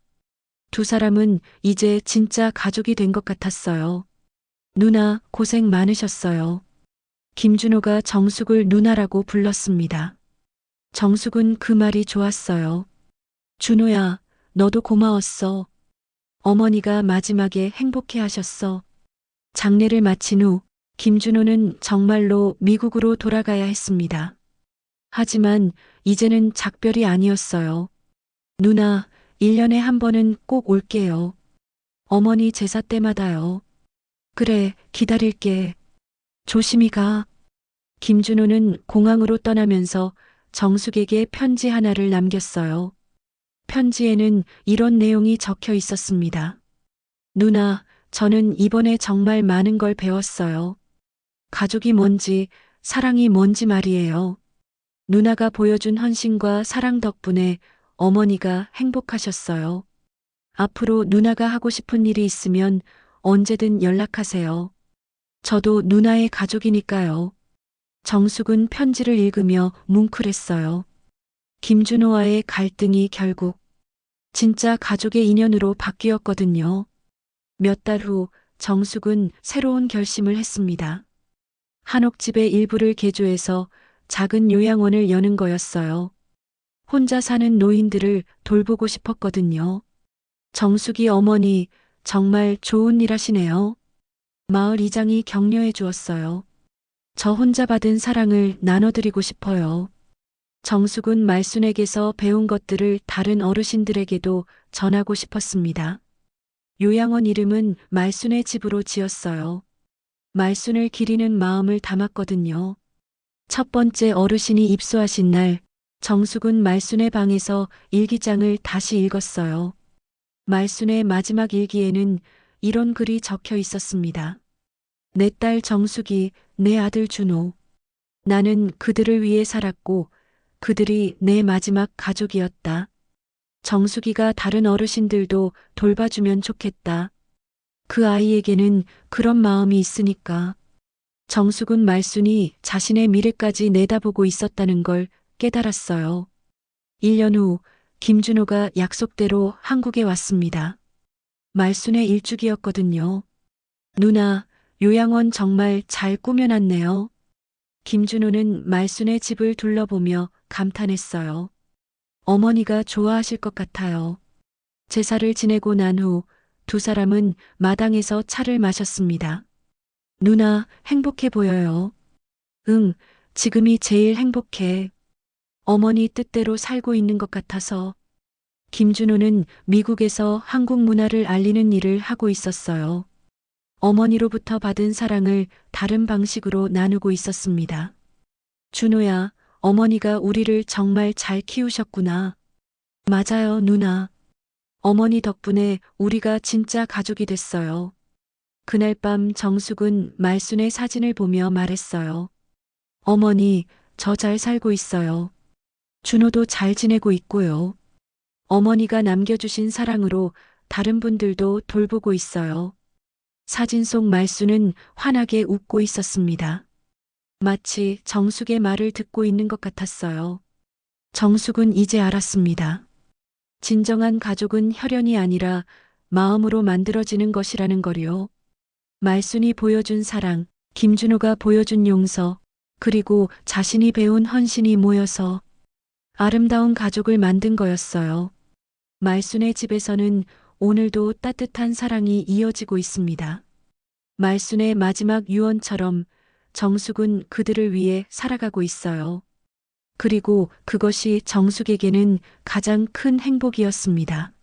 두 사람은 이제 진짜 가족이 된 것 같았어요. 누나, 고생 많으셨어요. 김준호가 정숙을 누나라고 불렀습니다. 정숙은 그 말이 좋았어요. 준호야, 너도 고마웠어. 어머니가 마지막에 행복해 하셨어. 장례를 마친 후 김준호는 정말로 미국으로 돌아가야 했습니다. 하지만 이제는 작별이 아니었어요. 누나, 1년에 한 번은 꼭 올게요. 어머니 제사 때마다요. 그래, 기다릴게. 조심히 가. 김준호는 공항으로 떠나면서 정숙에게 편지 하나를 남겼어요. 편지에는 이런 내용이 적혀 있었습니다. 누나, 저는 이번에 정말 많은 걸 배웠어요. 가족이 뭔지, 사랑이 뭔지 말이에요. 누나가 보여준 헌신과 사랑 덕분에 어머니가 행복하셨어요. 앞으로 누나가 하고 싶은 일이 있으면 언제든 연락하세요. 저도 누나의 가족이니까요. 정숙은 편지를 읽으며 뭉클했어요. 김준호와의 갈등이 결국 진짜 가족의 인연으로 바뀌었거든요. 몇 달 후 정숙은 새로운 결심을 했습니다. 한옥집의 일부를 개조해서 작은 요양원을 여는 거였어요. 혼자 사는 노인들을 돌보고 싶었거든요. 정숙이 어머니, 정말 좋은 일 하시네요. 마을 이장이 격려해 주었어요. 저 혼자 받은 사랑을 나눠드리고 싶어요. 정숙은 말순에게서 배운 것들을 다른 어르신들에게도 전하고 싶었습니다. 요양원 이름은 말순의 집으로 지었어요. 말순을 기리는 마음을 담았거든요. 첫 번째 어르신이 입소하신 날, 정숙은 말순의 방에서 일기장을 다시 읽었어요. 말순의 마지막 일기에는 이런 글이 적혀 있었습니다. 내 딸 정숙이, 내 아들 준호. 나는 그들을 위해 살았고 그들이 내 마지막 가족이었다. 정숙이가 다른 어르신들도 돌봐주면 좋겠다. 그 아이에게는 그런 마음이 있으니까. 정숙은 말순이 자신의 미래까지 내다보고 있었다는 걸 깨달았어요. 1년 후 김준호가 약속대로 한국에 왔습니다. 말순의 일주기였거든요. 누나, 요양원 정말 잘 꾸며놨네요. 김준호는 말순의 집을 둘러보며 감탄했어요. 어머니가 좋아하실 것 같아요. 제사를 지내고 난 후 두 사람은 마당에서 차를 마셨습니다. 누나, 행복해 보여요. 응, 지금이 제일 행복해. 어머니 뜻대로 살고 있는 것 같아서. 김준호는 미국에서 한국 문화를 알리는 일을 하고 있었어요. 어머니로부터 받은 사랑을 다른 방식으로 나누고 있었습니다. 준호야, 어머니가 우리를 정말 잘 키우셨구나. 맞아요, 누나. 어머니 덕분에 우리가 진짜 가족이 됐어요. 그날 밤 정숙은 말순의 사진을 보며 말했어요. 어머니, 저 잘 살고 있어요. 준호도 잘 지내고 있고요. 어머니가 남겨주신 사랑으로 다른 분들도 돌보고 있어요. 사진 속 말수는 환하게 웃고 있었습니다. 마치 정숙의 말을 듣고 있는 것 같았어요. 정숙은 이제 알았습니다. 진정한 가족은 혈연이 아니라 마음으로 만들어지는 것이라는 거리요. 말순이 보여준 사랑, 김준호가 보여준 용서, 그리고 자신이 배운 헌신이 모여서 아름다운 가족을 만든 거였어요. 말순의 집에서는 오늘도 따뜻한 사랑이 이어지고 있습니다. 말순의 마지막 유언처럼 정숙은 그들을 위해 살아가고 있어요. 그리고 그것이 정숙에게는 가장 큰 행복이었습니다.